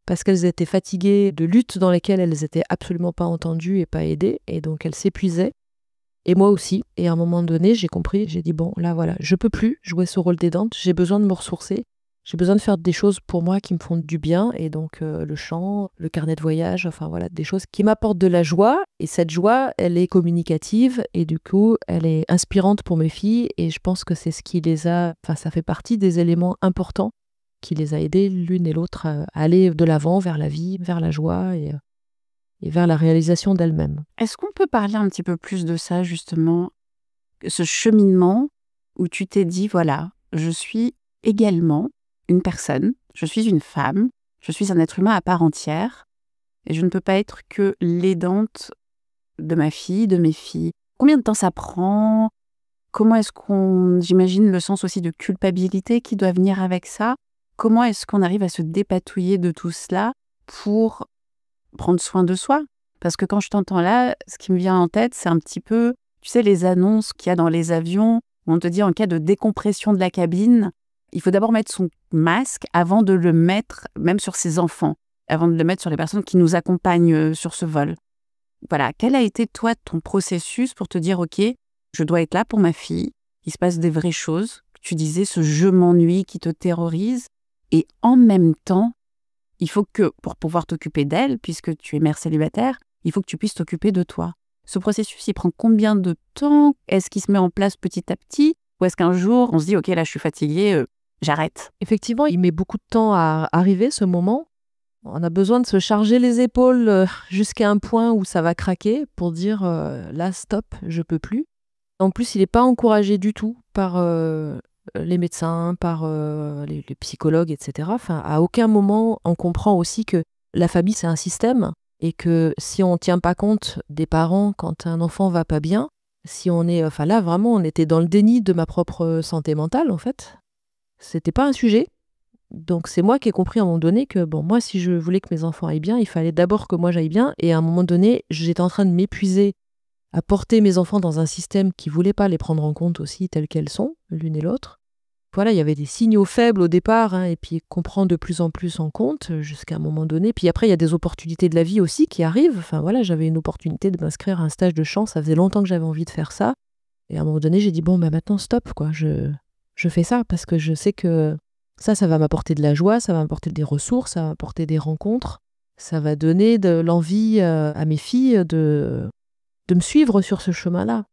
parce qu'elles étaient fatiguées de luttes dans lesquelles elles n'étaient absolument pas entendues et pas aidées, et donc elles s'épuisaient. Et moi aussi. Et à un moment donné, j'ai compris, j'ai dit, bon, là voilà, je peux plus jouer ce rôle d'aidante, j'ai besoin de me ressourcer. J'ai besoin de faire des choses pour moi qui me font du bien, et donc le chant, le carnet de voyage, enfin voilà, des choses qui m'apportent de la joie, et cette joie, elle est communicative, et du coup, elle est inspirante pour mes filles, et je pense que c'est ce qui les a, enfin ça fait partie des éléments importants qui les a aidées l'une et l'autre à aller de l'avant vers la vie, vers la joie, et vers la réalisation d'elles-mêmes. Est-ce qu'on peut parler un petit peu plus de ça, justement, ce cheminement où tu t'es dit, voilà, je suis également une personne, je suis une femme, je suis un être humain à part entière, et je ne peux pas être que l'aidante de ma fille, de mes filles. Combien de temps ça prend? Comment est-ce j'imagine le sens aussi de culpabilité qui doit venir avec ça. Comment est-ce qu'on arrive à se dépatouiller de tout cela pour prendre soin de soi? Parce que quand je t'entends là, ce qui me vient en tête, c'est un petit peu, tu sais, les annonces qu'il y a dans les avions, où on te dit en cas de décompression de la cabine, il faut d'abord mettre son masque avant de le mettre, même sur ses enfants, avant de le mettre sur les personnes qui nous accompagnent sur ce vol. Voilà, quel a été, toi, ton processus pour te dire, OK, je dois être là pour ma fille, il se passe des vraies choses. Tu disais ce « je m'ennuie » qui te terrorise. Et en même temps, il faut que, pour pouvoir t'occuper d'elle, puisque tu es mère célibataire, il faut que tu puisses t'occuper de toi. Ce processus, il prend combien de temps? Est-ce qu'il se met en place petit à petit? Ou est-ce qu'un jour, on se dit, OK, là, je suis fatiguée, j'arrête? Effectivement, il met beaucoup de temps à arriver, ce moment. On a besoin de se charger les épaules jusqu'à un point où ça va craquer pour dire là, stop, je peux plus. En plus, il n'est pas encouragé du tout par les médecins, par les psychologues, etc. Enfin, à aucun moment, on comprend aussi que la famille, c'est un système et que si on ne tient pas compte des parents quand un enfant va pas bien, si on est... Enfin là, vraiment, on était dans le déni de ma propre santé mentale, en fait. C'était pas un sujet. Donc c'est moi qui ai compris à un moment donné que, bon, moi, si je voulais que mes enfants aillent bien, il fallait d'abord que moi j'aille bien. Et à un moment donné, j'étais en train de m'épuiser à porter mes enfants dans un système qui ne voulait pas les prendre en compte aussi telles qu'elles sont, l'une et l'autre. Voilà, il y avait des signaux faibles au départ, et puis qu'on prend de plus en plus en compte jusqu'à un moment donné. Puis après, il y a des opportunités de la vie aussi qui arrivent. Enfin voilà, j'avais une opportunité de m'inscrire à un stage de chant, ça faisait longtemps que j'avais envie de faire ça. Et à un moment donné, j'ai dit, bon, maintenant, stop, quoi. Je fais ça parce que je sais que ça va m'apporter de la joie, ça va m'apporter des ressources, ça va m'apporter des rencontres. Ça va donner de l'envie à mes filles de me suivre sur ce chemin-là.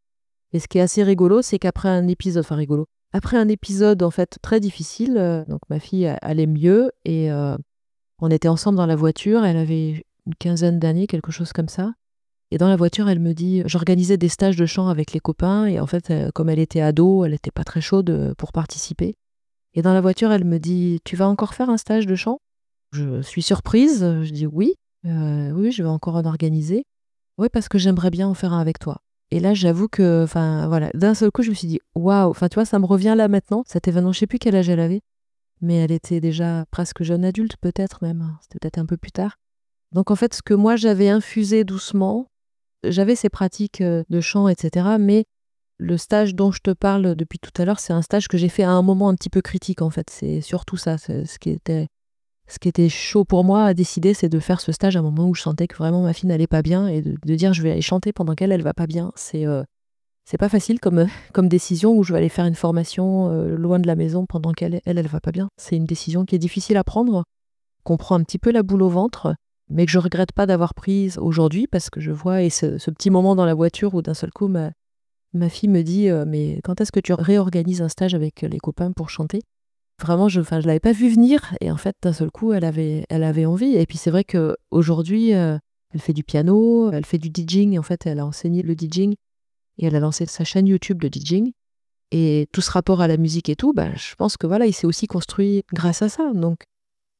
Et ce qui est assez rigolo, c'est qu'après un épisode, en fait très difficile, donc ma fille allait mieux et on était ensemble dans la voiture, elle avait une 15aine d'années, quelque chose comme ça. Et dans la voiture, elle me dit, j'organisais des stages de chant avec les copains et en fait, comme elle était ado, elle n'était pas très chaude pour participer. Et dans la voiture, elle me dit, tu vas encore faire un stage de chant? Je suis surprise, je dis oui, oui, je vais encore en organiser. Oui, parce que j'aimerais bien en faire un avec toi. Et là, j'avoue que, voilà, d'un seul coup, je me suis dit, waouh, tu vois, ça me revient là maintenant. Cet événement, je sais plus quel âge elle avait, mais elle était déjà presque jeune adulte, peut-être même. C'était peut-être un peu plus tard. Donc, en fait, ce que moi, j'avais infusé doucement, j'avais ces pratiques de chant, etc. Mais le stage dont je te parle depuis tout à l'heure, c'est un stage que j'ai fait à un moment un petit peu critique, en fait. C'est surtout ça, ce qui était chaud pour moi à décider, c'est de faire ce stage à un moment où je sentais que vraiment ma fille n'allait pas bien et de dire je vais aller chanter pendant qu'elle va pas bien. C'est pas facile comme décision, où je vais aller faire une formation loin de la maison pendant qu'elle va pas bien. C'est une décision qui est difficile à prendre, qu'on prend un petit peu la boule au ventre, mais que je regrette pas d'avoir prise aujourd'hui parce que je vois, et ce petit moment dans la voiture où d'un seul coup, ma fille me dit mais quand est-ce que tu réorganises un stage avec les copains pour chanter? Vraiment, je l'avais pas vu venir et en fait, d'un seul coup, elle avait envie. Et puis c'est vrai qu'aujourd'hui, elle fait du piano, elle fait du DJing. En fait, elle a enseigné le DJing et elle a lancé sa chaîne YouTube de DJing. Et tout ce rapport à la musique et tout, je pense que voilà, il s'est aussi construit grâce à ça. Donc,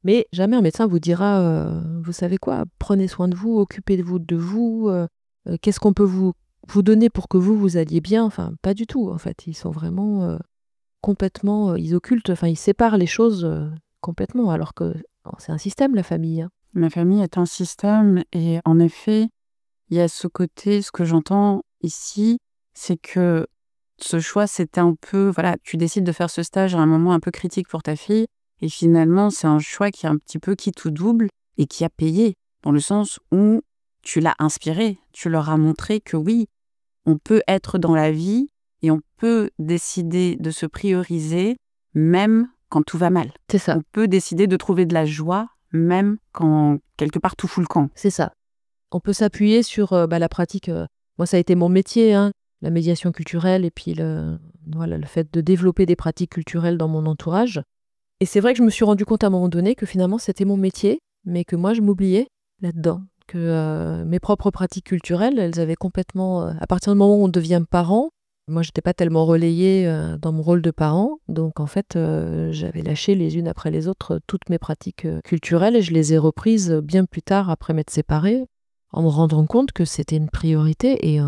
mais jamais un médecin vous dira, vous savez quoi, prenez soin de vous, occupez-vous de vous, qu'est-ce qu'on peut vous donner pour que vous alliez bien. Enfin, pas du tout, en fait. Ils sont vraiment complètement, ils occultent, enfin, ils séparent les choses complètement, alors que c'est un système, la famille. Hein. La famille est un système et en effet, il y a ce côté, ce que j'entends ici, c'est que ce choix, c'était un peu, voilà, tu décides de faire ce stage à un moment un peu critique pour ta fille et finalement, c'est un choix qui est un petit peu qui tout double et qui a payé, dans le sens où tu l'as inspiré, tu leur as montré que oui, on peut être dans la vie et on peut décider de se prioriser même quand tout va mal. C'est ça. On peut décider de trouver de la joie même quand quelque part tout fout le camp. C'est ça. On peut s'appuyer sur la pratique. Moi, ça a été mon métier, hein, la médiation culturelle et puis le fait de développer des pratiques culturelles dans mon entourage. Et c'est vrai que je me suis rendu compte à un moment donné que finalement, c'était mon métier, mais que moi, je m'oubliais là-dedans. Que mes propres pratiques culturelles, elles avaient complètement... à partir du moment où on devient parent, moi, je n'étais pas tellement relayée dans mon rôle de parent. Donc, en fait, j'avais lâché les unes après les autres toutes mes pratiques culturelles et je les ai reprises bien plus tard, après m'être séparée, en me rendant compte que c'était une priorité et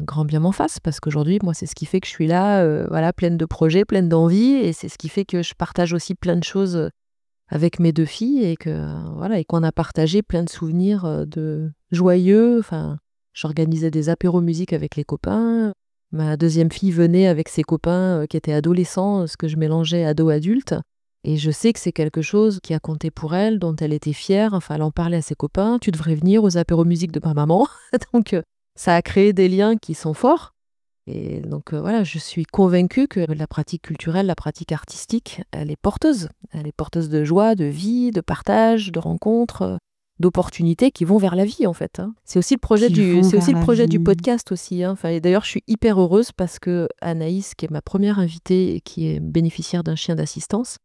grand bien m'en fasse. Parce qu'aujourd'hui, moi, c'est ce qui fait que je suis là, pleine de projets, pleine d'envie. Et c'est ce qui fait que je partage aussi plein de choses avec mes 2 filles et et qu'on a partagé plein de souvenirs de joyeux. Enfin, j'organisais des apéros musique avec les copains. Ma 2e fille venait avec ses copains qui étaient adolescents, ce que je mélangeais ado-adulte. Et je sais que c'est quelque chose qui a compté pour elle, dont elle était fière. Enfin, elle en parlait à ses copains. Tu devrais venir aux apéros musique de ma maman. Donc, ça a créé des liens qui sont forts. Et donc, je suis convaincue que la pratique culturelle, la pratique artistique, elle est porteuse. Elle est porteuse de joie, de vie, de partage, de rencontres, d'opportunités qui vont vers la vie, en fait. Hein. C'est aussi le projet du podcast aussi. Hein. Enfin, et d'ailleurs, je suis hyper heureuse parce que Anaïs, qui est ma première invitée et qui est bénéficiaire d'un chien d'assistance,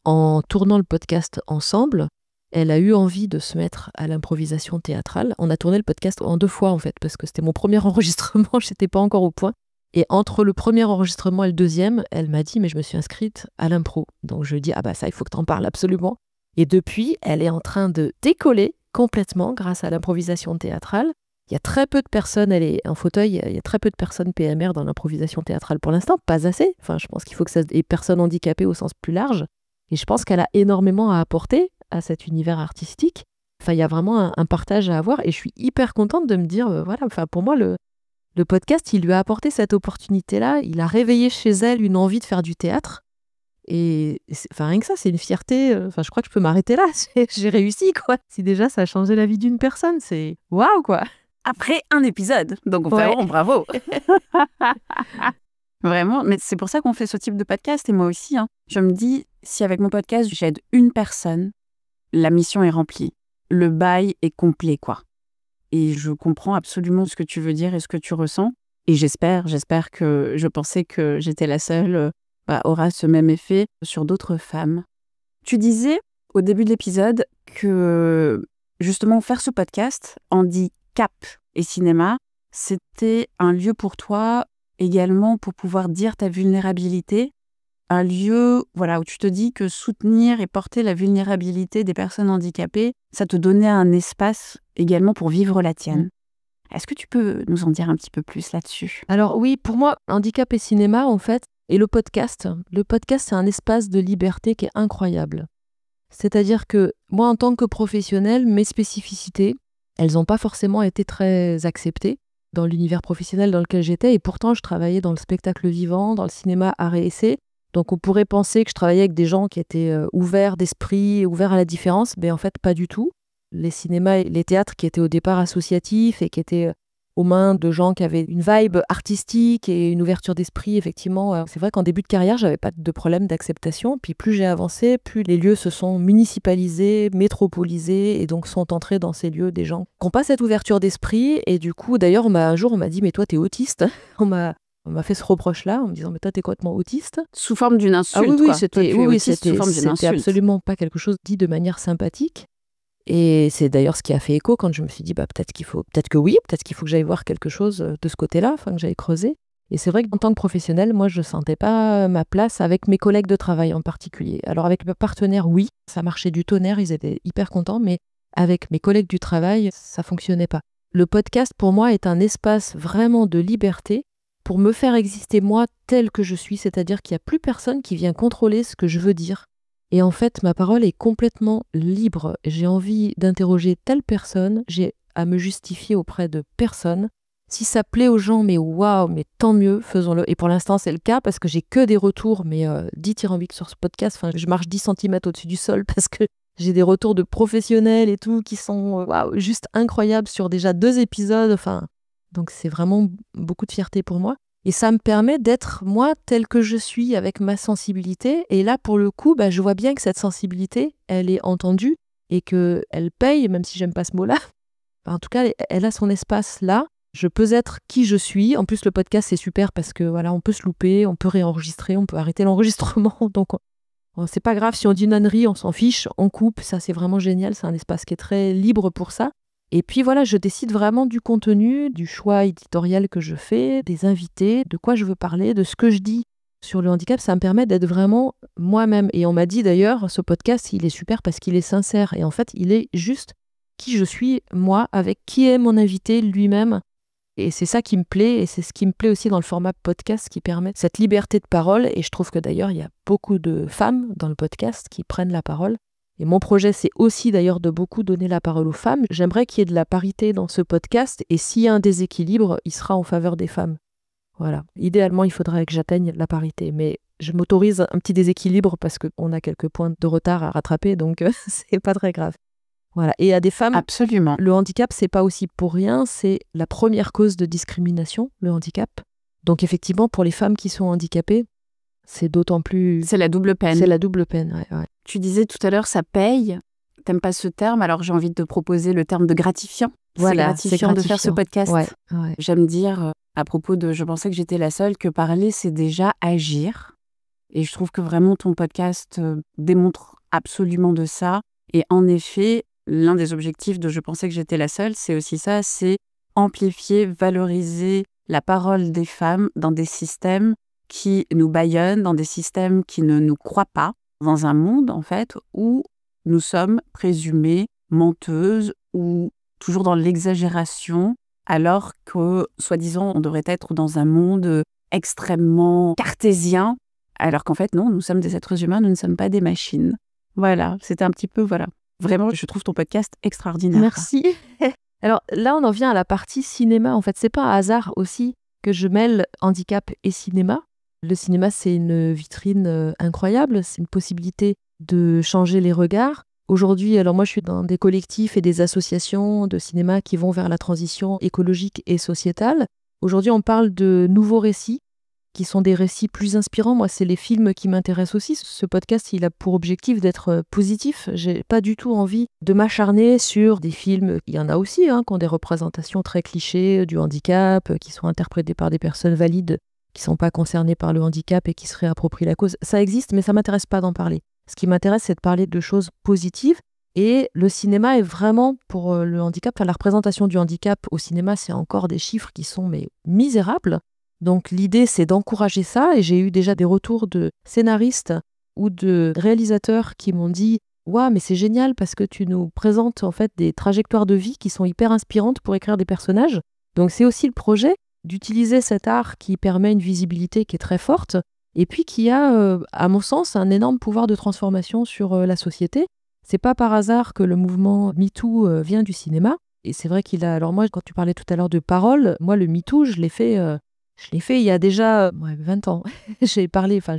en tournant le podcast ensemble, elle a eu envie de se mettre à l'improvisation théâtrale. On a tourné le podcast en 2 fois, en fait, parce que c'était mon premier enregistrement, j'étais pas encore au point. Et entre le premier enregistrement et le 2e, elle m'a dit « mais je me suis inscrite à l'impro ». Donc je lui ai dit « ah ça, il faut que tu en parles absolument ». Et depuis, elle est en train de décoller complètement grâce à l'improvisation théâtrale. Il y a très peu de personnes, elle est en fauteuil, il y a très peu de personnes PMR dans l'improvisation théâtrale pour l'instant, pas assez. Enfin, je pense qu'il faut que ça... Et personnes handicapées au sens plus large. Et je pense qu'elle a énormément à apporter à cet univers artistique. Enfin, il y a vraiment un partage à avoir et je suis hyper contente de me dire, pour moi, le podcast, il lui a apporté cette opportunité-là. Il a réveillé chez elle une envie de faire du théâtre. Et rien que ça, c'est une fierté. Je crois que je peux m'arrêter là. J'ai réussi, quoi. Si déjà ça a changé la vie d'une personne, c'est waouh, quoi. Après un épisode. Donc, vraiment, bravo. Vraiment, mais c'est pour ça qu'on fait ce type de podcast et moi aussi. Hein. Je me dis, si avec mon podcast, j'aide une personne, la mission est remplie. Le bail est complet, quoi. Et je comprends absolument ce que tu veux dire et ce que tu ressens. Et j'espère que je pensais que j'étais la seule, aura ce même effet sur d'autres femmes. Tu disais au début de l'épisode que justement faire ce podcast, handicap et cinéma, c'était un lieu pour toi également pour pouvoir dire ta vulnérabilité, un lieu où tu te dis que soutenir et porter la vulnérabilité des personnes handicapées, ça te donnait un espace également pour vivre la tienne. Est-ce que tu peux nous en dire un petit peu plus là-dessus ? Alors oui, pour moi, handicap et cinéma, en fait, et le podcast, c'est un espace de liberté qui est incroyable. C'est-à-dire que moi, en tant que professionnelle, mes spécificités, elles n'ont pas forcément été très acceptées dans l'univers professionnel dans lequel j'étais, et pourtant je travaillais dans le spectacle vivant, dans le cinéma art et essai. Donc on pourrait penser que je travaillais avec des gens qui étaient ouverts d'esprit, ouverts à la différence, mais en fait pas du tout. Les cinémas et les théâtres qui étaient au départ associatifs et qui étaient aux mains de gens qui avaient une vibe artistique et une ouverture d'esprit, effectivement. C'est vrai qu'en début de carrière, j'avais pas de problème d'acceptation. Puis plus j'ai avancé, plus les lieux se sont municipalisés, métropolisés, et donc sont entrés dans ces lieux des gens qui n'ont pas cette ouverture d'esprit. Et du coup, d'ailleurs, un jour, on m'a dit « Mais toi, t'es autiste ?» On m'a fait ce reproche-là en me disant « Mais toi, t'es complètement autiste ?» Sous forme d'une insulte, Ah oui, quoi. c'était sous forme d'une insulte. absolument pas quelque chose dit de manière sympathique. Et c'est d'ailleurs ce qui a fait écho quand je me suis dit peut-être qu'il faut que j'aille voir quelque chose de ce côté-là, que j'aille creuser. Et c'est vrai qu'en tant que professionnelle, moi, je sentais pas ma place avec mes collègues de travail en particulier. Alors avec mes partenaires, oui, ça marchait du tonnerre, ils étaient hyper contents, mais avec mes collègues du travail, ça fonctionnait pas. Le podcast, pour moi, est un espace vraiment de liberté pour me faire exister moi tel que je suis, c'est-à-dire qu'il n'y a plus personne qui vient contrôler ce que je veux dire. Et en fait, ma parole est complètement libre. J'ai envie d'interroger telle personne, j'ai à me justifier auprès de personne. Si ça plaît aux gens, mais waouh, mais tant mieux, faisons-le. Et pour l'instant, c'est le cas parce que j'ai que des retours, mais dithyrambiques sur ce podcast. Je marche 10 cm au-dessus du sol parce que j'ai des retours de professionnels et tout qui sont waouh, juste incroyables sur déjà 2 épisodes. Donc c'est vraiment beaucoup de fierté pour moi. Et ça me permet d'être moi telle que je suis avec ma sensibilité. Et là, pour le coup, je vois bien que cette sensibilité, elle est entendue et qu'elle paye, même si j'aime pas ce mot-là. En tout cas, elle a son espace là. Je peux être qui je suis. En plus, le podcast, c'est super parce que voilà, on peut se louper, on peut réenregistrer, on peut arrêter l'enregistrement. Donc, c'est pas grave si on dit une ânerie, on s'en fiche, on coupe. Ça, c'est vraiment génial. C'est un espace qui est très libre pour ça. Et puis voilà, je décide vraiment du contenu, du choix éditorial que je fais, des invités, de quoi je veux parler, de ce que je dis sur le handicap. Ça me permet d'être vraiment moi-même. Et on m'a dit d'ailleurs, ce podcast, il est super parce qu'il est sincère. Et en fait, il est juste qui je suis, moi, avec qui est mon invité lui-même. Et c'est ça qui me plaît. Et c'est ce qui me plaît aussi dans le format podcast qui permet cette liberté de parole. Et je trouve que d'ailleurs, il y a beaucoup de femmes dans le podcast qui prennent la parole. Et mon projet, c'est aussi d'ailleurs de beaucoup donner la parole aux femmes. J'aimerais qu'il y ait de la parité dans ce podcast et s'il y a un déséquilibre, il sera en faveur des femmes. Voilà. Idéalement, il faudrait que j'atteigne la parité, mais je m'autorise un petit déséquilibre parce qu'on a quelques points de retard à rattraper, donc c'est pas très grave. Voilà. Et à des femmes, absolument. Le handicap, c'est pas aussi pour rien, c'est la première cause de discrimination, le handicap. Donc effectivement, pour les femmes qui sont handicapées, c'est d'autant plus... C'est la double peine. C'est la double peine, ouais. Tu disais tout à l'heure, ça paye. T'aimes pas ce terme, alors j'ai envie de te proposer le terme de gratifiant. Voilà, c'est gratifiant de faire ce podcast. Ouais. J'aime dire, à propos de « Je pensais que j'étais la seule », que parler, c'est déjà agir. Et je trouve que vraiment ton podcast démontre absolument de ça. Et en effet, l'un des objectifs de « Je pensais que j'étais la seule », c'est aussi ça, c'est amplifier, valoriser la parole des femmes dans des systèmes qui nous bâillonnent, dans des systèmes qui ne nous croient pas, dans un monde, en fait, où nous sommes présumées menteuses ou toujours dans l'exagération, alors que, soi-disant, on devrait être dans un monde extrêmement cartésien, alors qu'en fait, non, nous sommes des êtres humains, nous ne sommes pas des machines. Voilà, c'était un petit peu, voilà. Vraiment, je trouve ton podcast extraordinaire. Merci. Alors là, on en vient à la partie cinéma. En fait, c'est pas un hasard aussi que je mêle handicap et cinéma. Le cinéma, c'est une vitrine incroyable, c'est une possibilité de changer les regards. Aujourd'hui, alors moi je suis dans des collectifs et des associations de cinéma qui vont vers la transition écologique et sociétale. Aujourd'hui, on parle de nouveaux récits qui sont des récits plus inspirants. Moi, c'est les films qui m'intéressent aussi. Ce podcast, il a pour objectif d'être positif. J'ai pas du tout envie de m'acharner sur des films, il y en a aussi, qui ont des représentations très clichés du handicap, qui sont interprétés par des personnes valides qui ne sont pas concernés par le handicap et qui se réapproprient la cause. Ça existe, mais ça ne m'intéresse pas d'en parler. Ce qui m'intéresse, c'est de parler de choses positives. Et le cinéma est vraiment pour le handicap. La représentation du handicap au cinéma, c'est encore des chiffres qui sont misérables. Donc l'idée, c'est d'encourager ça. Et j'ai eu déjà des retours de scénaristes ou de réalisateurs qui m'ont dit « Waouh, mais c'est génial parce que tu nous présentes en fait des trajectoires de vie qui sont hyper inspirantes pour écrire des personnages. » Donc c'est aussi le projet d'utiliser cet art qui permet une visibilité qui est très forte et puis qui a, à mon sens, un énorme pouvoir de transformation sur la société. C'est pas par hasard que le mouvement MeToo vient du cinéma. Et c'est vrai qu'il a... Alors moi, quand tu parlais tout à l'heure de parole, moi, le MeToo, je l'ai fait il y a déjà 20 ans. J'ai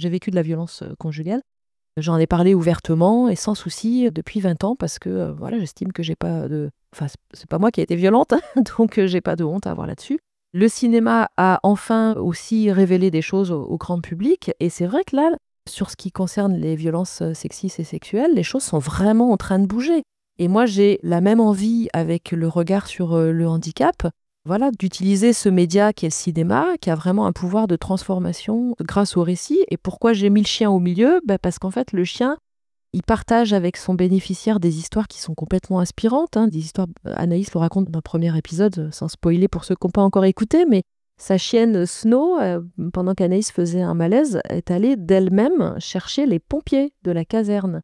vécu de la violence conjugale. J'en ai parlé ouvertement et sans souci depuis 20 ans parce que voilà, j'estime que j'ai pas de... Enfin, c'est pas moi qui ai été violente, donc j'ai pas de honte à avoir là-dessus. Le cinéma a enfin aussi révélé des choses au grand public et c'est vrai que là, sur ce qui concerne les violences sexistes et sexuelles, les choses sont vraiment en train de bouger. Et moi, j'ai la même envie avec le regard sur le handicap, voilà, d'utiliser ce média qui est le cinéma, qui a vraiment un pouvoir de transformation grâce au récit. Et pourquoi j'ai mis le chien au milieu ? Parce qu'en fait, le chien, il partage avec son bénéficiaire des histoires qui sont complètement inspirantes. Des histoires, Anaïs le raconte dans un premier épisode, sans spoiler pour ceux qui n'ont pas encore écouté, mais sa chienne Snow, pendant qu'Anaïs faisait un malaise, est allée d'elle-même chercher les pompiers de la caserne,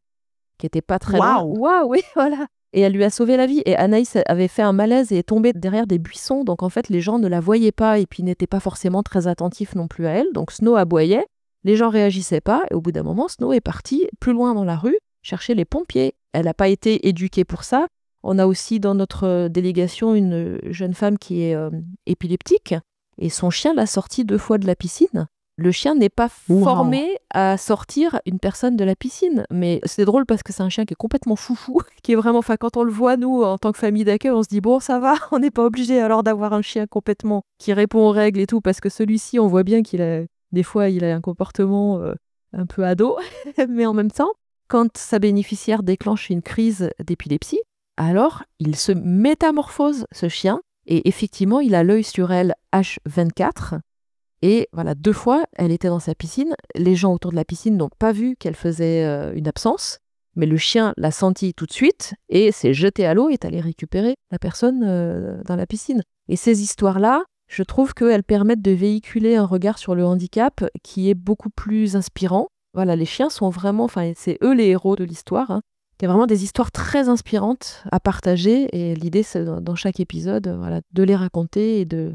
qui n'étaient pas très loin. Waouh, oui, voilà. Et elle lui a sauvé la vie. Et Anaïs avait fait un malaise et est tombée derrière des buissons. Donc en fait, les gens ne la voyaient pas et puis n'étaient pas forcément très attentifs non plus à elle. Donc Snow aboyait, les gens réagissaient pas. Et au bout d'un moment, Snow est partie plus loin dans la rue chercher les pompiers. Elle n'a pas été éduquée pour ça. On a aussi dans notre délégation une jeune femme qui est épileptique. Et son chien l'a sortie 2 fois de la piscine. Le chien n'est pas formé à sortir une personne de la piscine. Mais c'est drôle parce que c'est un chien qui est complètement foufou, qui est vraiment... Enfin, quand on le voit, nous, en tant que famille d'accueil, on se dit, bon, ça va, on n'est pas obligé alors d'avoir un chien complètement qui répond aux règles et tout, parce que celui-ci, on voit bien qu'il a... Des fois, il a un comportement un peu ado. Mais en même temps, quand sa bénéficiaire déclenche une crise d'épilepsie, alors il se métamorphose, ce chien. Et effectivement, il a l'œil sur elle H24. Et voilà, 2 fois, elle était dans sa piscine. Les gens autour de la piscine n'ont pas vu qu'elle faisait une absence, mais le chien l'a senti tout de suite et s'est jeté à l'eau et est allé récupérer la personne dans la piscine. Et ces histoires-là, je trouve qu'elles permettent de véhiculer un regard sur le handicap qui est beaucoup plus inspirant. Voilà, les chiens sont vraiment, enfin, c'est eux les héros de l'histoire. Il y a vraiment des histoires très inspirantes à partager et l'idée, c'est dans chaque épisode, voilà, de les raconter et de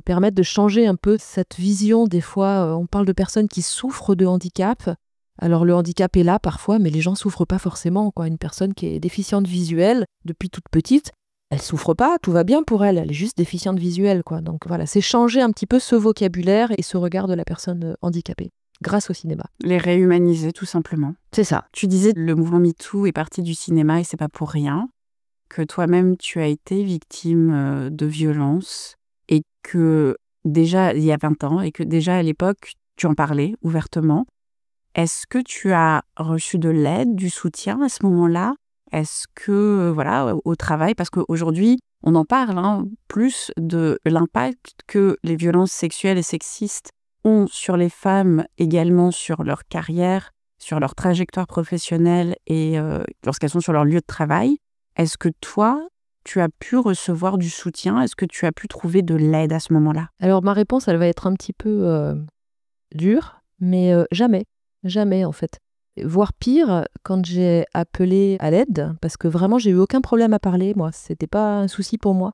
permettre de changer un peu cette vision. Des fois, on parle de personnes qui souffrent de handicap. Alors le handicap est là parfois, mais les gens souffrent pas forcément, quoi. Une personne qui est déficiente visuelle depuis toute petite, elle souffre pas, tout va bien pour elle, elle est juste déficiente visuelle, quoi. Donc voilà, c'est changer un petit peu ce vocabulaire et ce regard de la personne handicapée, grâce au cinéma. Les réhumaniser, tout simplement. C'est ça. Tu disais le mouvement MeToo est parti du cinéma et c'est pas pour rien, que toi-même tu as été victime de violences et que déjà il y a 20 ans et que déjà à l'époque tu en parlais ouvertement. Est-ce que tu as reçu de l'aide, du soutien à ce moment-là ? Est-ce que, voilà, au travail, parce qu'aujourd'hui, on en parle plus de l'impact que les violences sexuelles et sexistes ont sur les femmes, également sur leur carrière, sur leur trajectoire professionnelle et lorsqu'elles sont sur leur lieu de travail. Est-ce que toi, tu as pu recevoir du soutien ? Est-ce que tu as pu trouver de l'aide à ce moment-là ? Alors ma réponse, elle va être un petit peu dure, mais jamais. Jamais, en fait. Voire pire, quand j'ai appelé à l'aide, parce que vraiment, j'ai eu aucun problème à parler, moi. C'était pas un souci pour moi.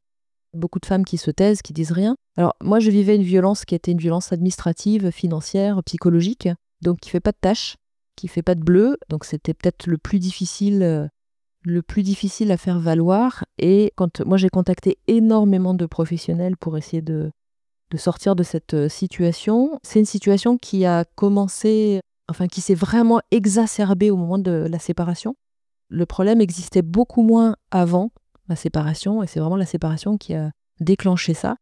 Beaucoup de femmes qui se taisent, qui disent rien. Alors, moi, je vivais une violence qui était une violence administrative, financière, psychologique, donc qui fait pas de tâches, qui fait pas de bleu. Donc, c'était peut-être le plus difficile à faire valoir. Et quand moi, j'ai contacté énormément de professionnels pour essayer de sortir de cette situation. C'est une situation qui a commencé, enfin qui s'est vraiment exacerbée au moment de la séparation. Le problème existait beaucoup moins avant la séparation et c'est vraiment la séparation qui a déclenché ça.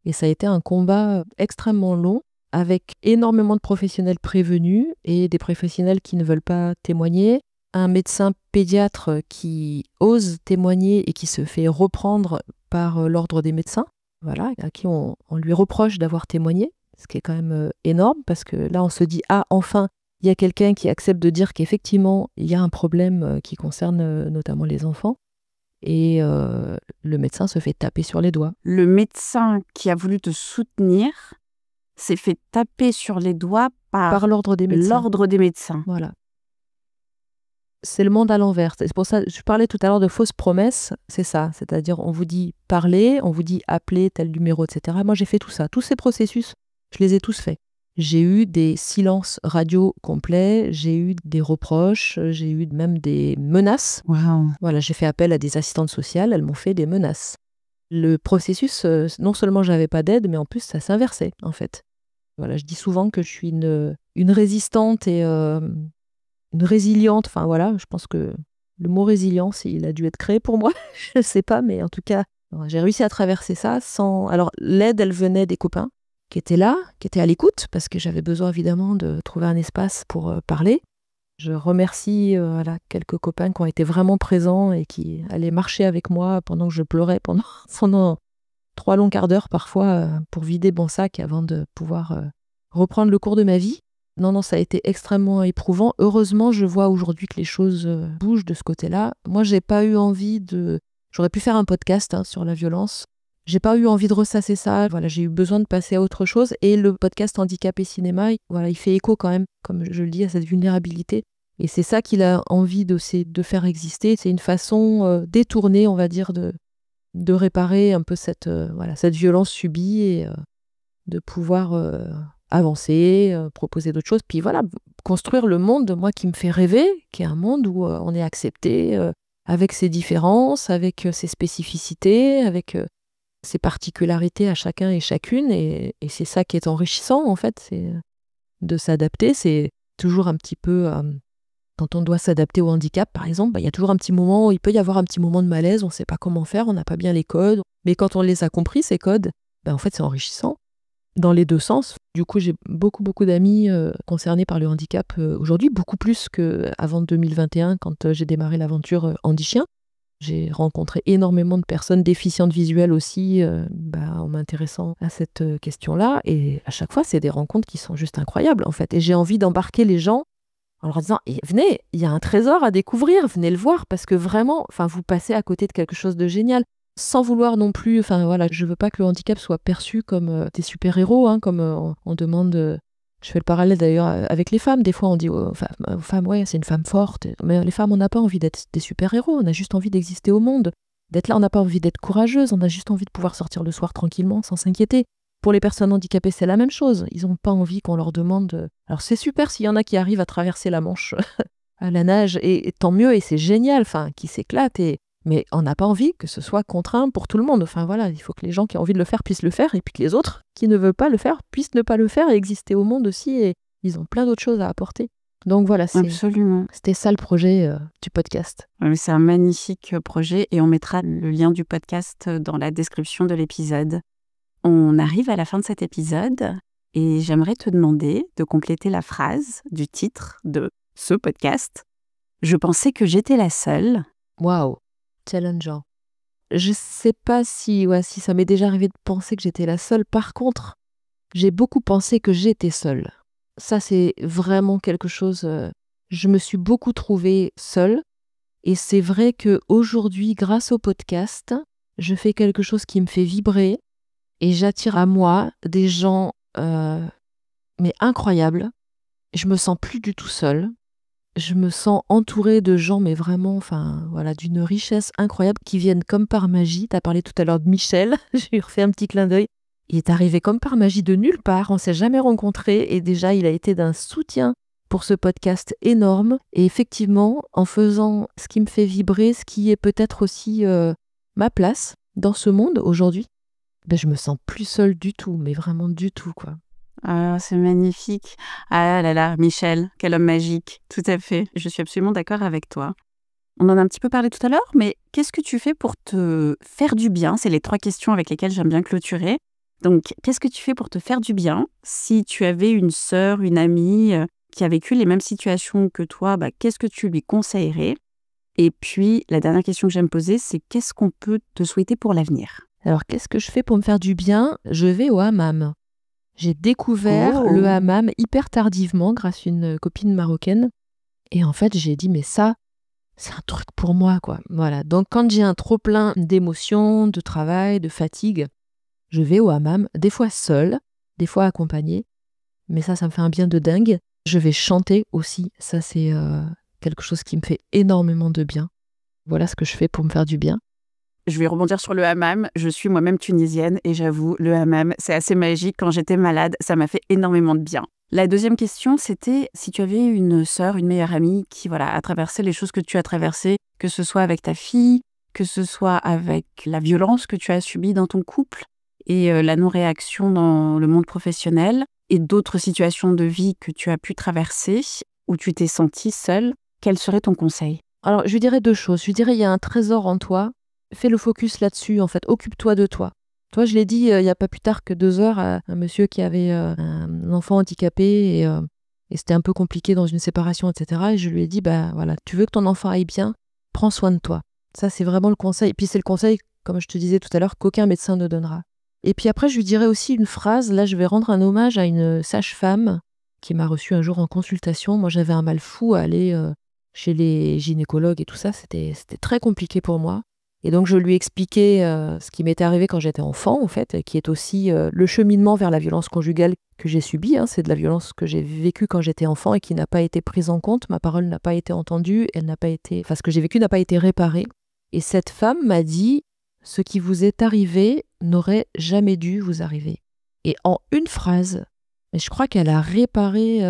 Et ça a été un combat extrêmement long avec énormément de professionnels prévenus et des professionnels qui ne veulent pas témoigner. Un médecin pédiatre qui ose témoigner et qui se fait reprendre par l'ordre des médecins. Voilà, à qui on lui reproche d'avoir témoigné, ce qui est quand même énorme, parce que là, on se dit, ah, enfin, il y a quelqu'un qui accepte de dire qu'effectivement, il y a un problème qui concerne notamment les enfants, et le médecin se fait taper sur les doigts. Le médecin qui a voulu te soutenir s'est fait taper sur les doigts par l'ordre des médecins. L'ordre des médecins. Voilà. C'est le monde à l'envers. C'est pour ça, je parlais tout à l'heure de fausses promesses, c'est ça. C'est-à-dire, on vous dit parler, on vous dit appeler tel numéro, etc. Moi, j'ai fait tout ça. Tous ces processus, je les ai tous faits. J'ai eu des silences radio complets, j'ai eu des reproches, j'ai eu même des menaces. Wow. Voilà, j'ai fait appel à des assistantes sociales, elles m'ont fait des menaces. Le processus, non seulement j'avais pas d'aide, mais en plus, ça s'inversait, en fait. Voilà, je dis souvent que je suis une résistante et une résiliente. Enfin voilà, je pense que le mot résilience, il a dû être créé pour moi. Je ne sais pas, mais en tout cas, j'ai réussi à traverser ça sans... Alors l'aide, elle venait des copains qui étaient là, qui étaient à l'écoute, parce que j'avais besoin évidemment de trouver un espace pour parler. Je remercie quelques copains qui ont été vraiment présents et qui allaient marcher avec moi pendant que je pleurais pendant 3 longs quarts d'heure parfois pour vider mon sac avant de pouvoir reprendre le cours de ma vie. Non, ça a été extrêmement éprouvant. Heureusement, je vois aujourd'hui que les choses bougent de ce côté-là. Moi, j'ai pas eu envie de... J'aurais pu faire un podcast sur la violence. J'ai pas eu envie de ressasser ça. Voilà, j'ai eu besoin de passer à autre chose. Et le podcast Handicap et Cinéma, il fait écho quand même, comme je le dis, à cette vulnérabilité. Et c'est ça qu'il a envie de faire exister. C'est une façon détournée, on va dire, de réparer un peu cette violence subie et de pouvoir avancer, proposer d'autres choses. Puis voilà, construire le monde, moi, qui me fait rêver, qui est un monde où on est accepté avec ses différences, avec ses spécificités, avec ses particularités à chacun et chacune. Et c'est ça qui est enrichissant, en fait, c'est de s'adapter. C'est toujours un petit peu... Quand on doit s'adapter au handicap, par exemple, il y a toujours un petit moment, il peut y avoir un petit moment de malaise, on ne sait pas comment faire, on n'a pas bien les codes. Mais quand on les a compris, ces codes, en fait, c'est enrichissant dans les deux sens. Du coup, j'ai beaucoup d'amis concernés par le handicap aujourd'hui, beaucoup plus qu'avant 2021, quand j'ai démarré l'aventure Handichien. J'ai rencontré énormément de personnes déficientes visuelles aussi en m'intéressant à cette question-là. Et à chaque fois, c'est des rencontres qui sont juste incroyables, en fait. Et j'ai envie d'embarquer les gens en leur disant, venez, il y a un trésor à découvrir, venez le voir, parce que vraiment, vous passez à côté de quelque chose de génial, sans vouloir non plus, je veux pas que le handicap soit perçu comme des super-héros, comme on demande, je fais le parallèle d'ailleurs avec les femmes, des fois on dit aux femmes, ouais, c'est une femme forte, mais les femmes, on n'a pas envie d'être des super-héros, on a juste envie d'exister au monde, d'être là, on n'a pas envie d'être courageuse, on a juste envie de pouvoir sortir le soir tranquillement, sans s'inquiéter. Pour les personnes handicapées, c'est la même chose. Ils n'ont pas envie qu'on leur demande... Alors c'est super s'il y en a qui arrivent à traverser la Manche à la nage, et tant mieux, et c'est génial, qui s'éclatent. Mais on n'a pas envie que ce soit contraint pour tout le monde. Il faut que les gens qui ont envie de le faire puissent le faire, et puis que les autres qui ne veulent pas le faire puissent ne pas le faire et exister au monde aussi. Et ils ont plein d'autres choses à apporter. Donc voilà, Absolument. C'était ça le projet du podcast. C'est un magnifique projet, et on mettra le lien du podcast dans la description de l'épisode. On arrive à la fin de cet épisode et j'aimerais te demander de compléter la phrase du titre de ce podcast. Je pensais que j'étais la seule. Waouh, challengeant. Je sais pas si ça m'est déjà arrivé de penser que j'étais la seule. Par contre, j'ai beaucoup pensé que j'étais seule. Ça, c'est vraiment quelque chose... je me suis beaucoup trouvée seule. Et c'est vrai qu'aujourd'hui, grâce au podcast, je fais quelque chose qui me fait vibrer. Et j'attire à moi des gens mais incroyables. Je me sens plus du tout seule. Je me sens entourée de gens, mais vraiment, d'une richesse incroyable qui viennent comme par magie. Tu as parlé tout à l'heure de Michel, je lui refais un petit clin d'œil. Il est arrivé comme par magie de nulle part, on ne s'est jamais rencontrés et déjà il a été d'un soutien pour ce podcast énorme. Et effectivement, en faisant ce qui me fait vibrer, ce qui est peut-être aussi ma place dans ce monde aujourd'hui, je me sens plus seule du tout, mais vraiment du tout, quoi. Ah, c'est magnifique. Ah là là, Michel, quel homme magique. Tout à fait. Je suis absolument d'accord avec toi. On en a un petit peu parlé tout à l'heure, mais qu'est-ce que tu fais pour te faire du bien? C'est les 3 questions avec lesquelles j'aime bien clôturer. Donc, qu'est-ce que tu fais pour te faire du bien? Si tu avais une sœur, une amie qui a vécu les mêmes situations que toi, qu'est-ce que tu lui conseillerais? Et puis, la dernière question que j'aime poser, c'est qu'est-ce qu'on peut te souhaiter pour l'avenir? Alors, qu'est-ce que je fais pour me faire du bien? Je vais au hammam. J'ai découvert le hammam hyper tardivement grâce à une copine marocaine. Et en fait, j'ai dit, mais ça, c'est un truc pour moi, quoi. Voilà. Donc, quand j'ai un trop-plein d'émotions, de travail, de fatigue, je vais au hammam, des fois seule, des fois accompagnée. Mais ça me fait un bien de dingue. Je vais chanter aussi. Ça, c'est quelque chose qui me fait énormément de bien. Voilà ce que je fais pour me faire du bien. Je vais rebondir sur le hammam. Je suis moi-même tunisienne et j'avoue, le hammam, c'est assez magique. Quand j'étais malade, ça m'a fait énormément de bien. La deuxième question, c'était si tu avais une sœur, une meilleure amie qui a traversé les choses que tu as traversées, que ce soit avec ta fille, que ce soit avec la violence que tu as subie dans ton couple et la non-réaction dans le monde professionnel et d'autres situations de vie que tu as pu traverser, où tu t'es sentie seule, quel serait ton conseil? Alors, je lui dirais 2 choses. Je lui dirais, il y a un trésor en toi. Fais le focus là-dessus, en fait. Occupe-toi de toi. Toi, je l'ai dit il n'y a pas plus tard que 2 heures à un monsieur qui avait un enfant handicapé et c'était un peu compliqué dans une séparation, etc. Et je lui ai dit, bah voilà, tu veux que ton enfant aille bien, prends soin de toi. Ça, c'est vraiment le conseil. Et puis, c'est le conseil, comme je te disais tout à l'heure, qu'aucun médecin ne donnera. Et puis après, je lui dirais aussi une phrase. Là, je vais rendre un hommage à une sage-femme qui m'a reçue un jour en consultation. Moi, j'avais un mal fou à aller chez les gynécologues et tout ça. C'était très compliqué pour moi. Et donc, je lui expliquais ce qui m'était arrivé quand j'étais enfant, en fait, et qui est aussi le cheminement vers la violence conjugale que j'ai subie. C'est de la violence que j'ai vécue quand j'étais enfant et qui n'a pas été prise en compte. Ma parole n'a pas été entendue. Ce que j'ai vécu n'a pas été réparé. Et cette femme m'a dit, ce qui vous est arrivé n'aurait jamais dû vous arriver. Et en une phrase, mais je crois qu'elle a réparé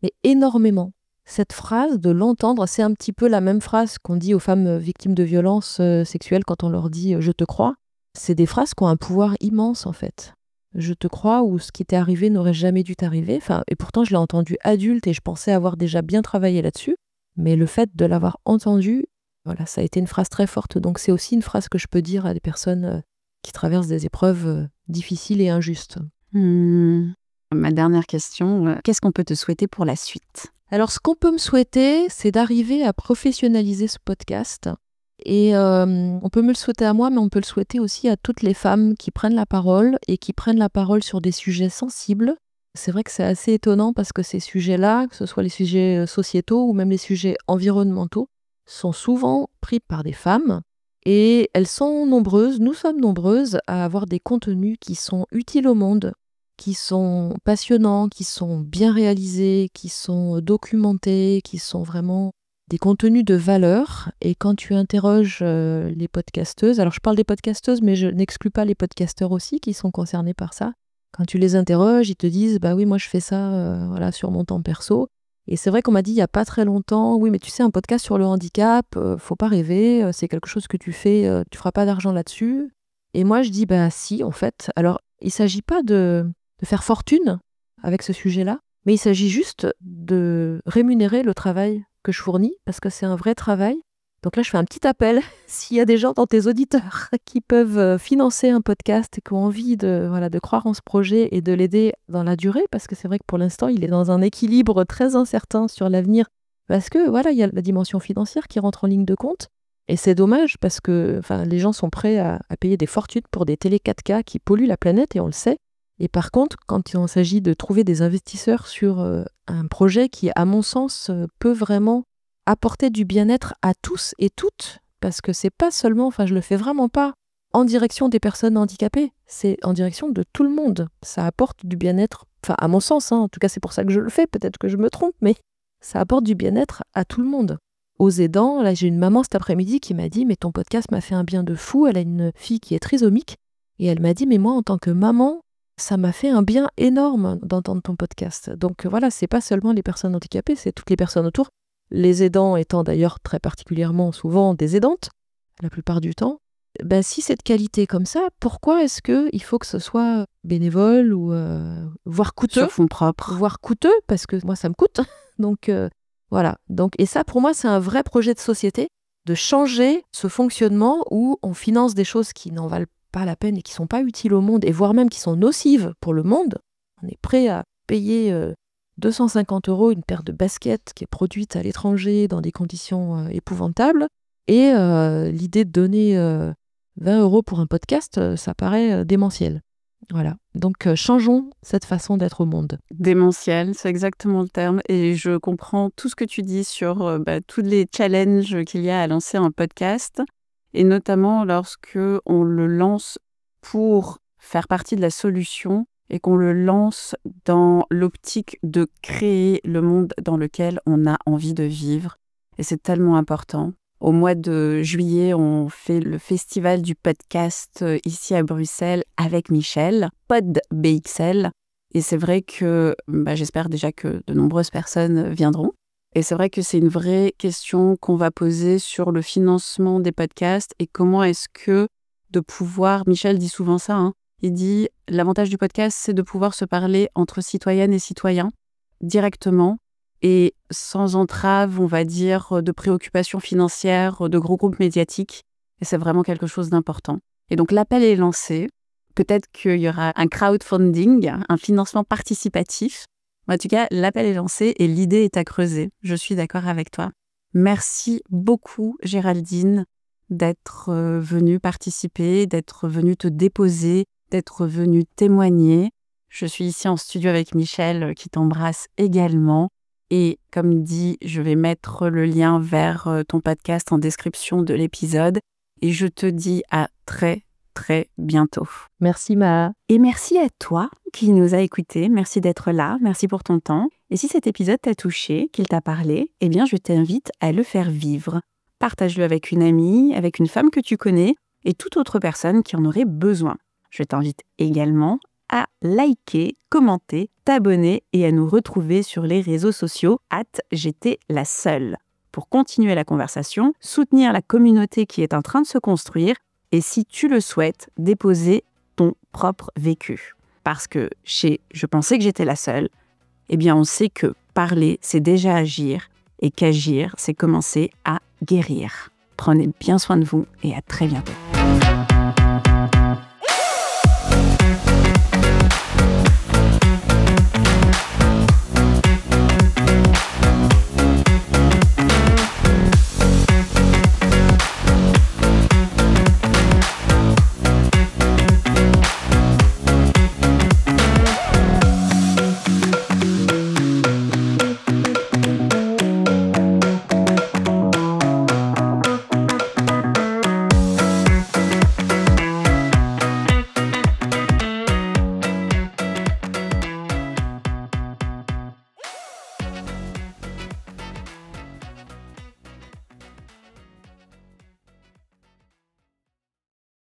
mais énormément. Cette phrase, de l'entendre, c'est un petit peu la même phrase qu'on dit aux femmes victimes de violences sexuelles quand on leur dit « je te crois ». C'est des phrases qui ont un pouvoir immense en fait. « Je te crois » ou « ce qui t'est arrivé n'aurait jamais dû t'arriver ». Et pourtant, je l'ai entendu adulte et je pensais avoir déjà bien travaillé là-dessus. Mais le fait de l'avoir entendu, voilà, ça a été une phrase très forte. Donc c'est aussi une phrase que je peux dire à des personnes qui traversent des épreuves difficiles et injustes. Ma dernière question, qu'est-ce qu'on peut te souhaiter pour la suite? Alors, ce qu'on peut me souhaiter, c'est d'arriver à professionnaliser ce podcast. Et on peut me le souhaiter à moi, mais on peut le souhaiter aussi à toutes les femmes qui prennent la parole et qui prennent la parole sur des sujets sensibles. C'est vrai que c'est assez étonnant parce que ces sujets-là, que ce soit les sujets sociétaux ou même les sujets environnementaux, sont souvent pris par des femmes. Et elles sont nombreuses, nous sommes nombreuses à avoir des contenus qui sont utiles au monde, qui sont passionnants, qui sont bien réalisés, qui sont documentés, qui sont vraiment des contenus de valeur. Et quand tu interroges les podcasteuses, alors je parle des podcasteuses, mais je n'exclus pas les podcasteurs aussi qui sont concernés par ça. Quand tu les interroges, ils te disent « bah oui, moi je fais ça voilà, sur mon temps perso ». Et c'est vrai qu'on m'a dit il n'y a pas très longtemps « oui, mais tu sais, un podcast sur le handicap, faut pas rêver, c'est quelque chose que tu fais, tu feras pas d'argent là-dessus ». Et moi je dis « bah si, en fait ». Alors, il ne s'agit pas de faire fortune avec ce sujet-là, mais il s'agit juste de rémunérer le travail que je fournis, parce que c'est un vrai travail. Donc là, je fais un petit appel. S'il y a des gens dans tes auditeurs qui peuvent financer un podcast et qui ont envie de croire en ce projet et de l'aider dans la durée, parce que c'est vrai que pour l'instant, il est dans un équilibre très incertain sur l'avenir, parce que voilà, il y a la dimension financière qui rentre en ligne de compte. Et c'est dommage parce que les gens sont prêts à payer des fortunes pour des télé 4K qui polluent la planète, et on le sait. Et par contre, quand il s'agit de trouver des investisseurs sur un projet qui, à mon sens, peut vraiment apporter du bien-être à tous et toutes, parce que c'est pas seulement, je le fais vraiment pas en direction des personnes handicapées, c'est en direction de tout le monde. Ça apporte du bien-être, à mon sens, en tout cas c'est pour ça que je le fais, peut-être que je me trompe, mais ça apporte du bien-être à tout le monde. Aux aidants, là j'ai une maman cet après-midi qui m'a dit « mais ton podcast m'a fait un bien de fou », elle a une fille qui est trisomique, et elle m'a dit « mais moi en tant que maman, ça m'a fait un bien énorme d'entendre ton podcast ». Donc voilà, c'est pas seulement les personnes handicapées, c'est toutes les personnes autour. Les aidants étant d'ailleurs très particulièrement souvent des aidantes, la plupart du temps. Si c'est de qualité comme ça, pourquoi est-ce qu'il faut que ce soit bénévole ou voire coûteux? Sur fonds propres. Voire coûteux, parce que moi ça me coûte. Donc voilà. Et ça pour moi c'est un vrai projet de société, de changer ce fonctionnement où on finance des choses qui n'en valent pas la peine et qui ne sont pas utiles au monde, et voire même qui sont nocives pour le monde. On est prêt à payer 250 € une paire de baskets qui est produite à l'étranger dans des conditions épouvantables. Et l'idée de donner 20 € pour un podcast, ça paraît démentiel. Voilà. Donc changeons cette façon d'être au monde. Démentiel, c'est exactement le terme. Et je comprends tout ce que tu dis sur tous les challenges qu'il y a à lancer un podcast. Et notamment lorsque on le lance pour faire partie de la solution et qu'on le lance dans l'optique de créer le monde dans lequel on a envie de vivre. Et c'est tellement important. Au mois de juillet, on fait le festival du podcast ici à Bruxelles avec Michel, Pod BXL. Et c'est vrai que j'espère déjà que de nombreuses personnes viendront. Et c'est vrai que c'est une vraie question qu'on va poser sur le financement des podcasts et comment est-ce que de pouvoir, Michel dit souvent ça, il dit l'avantage du podcast, c'est de pouvoir se parler entre citoyennes et citoyens directement et sans entrave, on va dire, de préoccupations financières, de gros groupes médiatiques. Et c'est vraiment quelque chose d'important. Et donc l'appel est lancé. Peut-être qu'il y aura un crowdfunding, un financement participatif. En tout cas, l'appel est lancé et l'idée est à creuser. Je suis d'accord avec toi. Merci beaucoup, Géraldine, d'être venue participer, d'être venue te déposer, d'être venue témoigner. Je suis ici en studio avec Michel qui t'embrasse également. Et comme dit, je vais mettre le lien vers ton podcast en description de l'épisode. Et je te dis à très, très bientôt. Merci Maha. Et merci à toi qui nous a écoutés. Merci d'être là. Merci pour ton temps. Et si cet épisode t'a touché, qu'il t'a parlé, eh bien, je t'invite à le faire vivre. Partage-le avec une amie, avec une femme que tu connais et toute autre personne qui en aurait besoin. Je t'invite également à liker, commenter, t'abonner et à nous retrouver sur les réseaux sociaux @j'étais-la-seule pour continuer la conversation, soutenir la communauté qui est en train de se construire et si tu le souhaites, déposer ton propre vécu. Parce que chez Je pensais que j'étais la seule, eh bien on sait que parler, c'est déjà agir et qu'agir, c'est commencer à guérir. Prenez bien soin de vous et à très bientôt.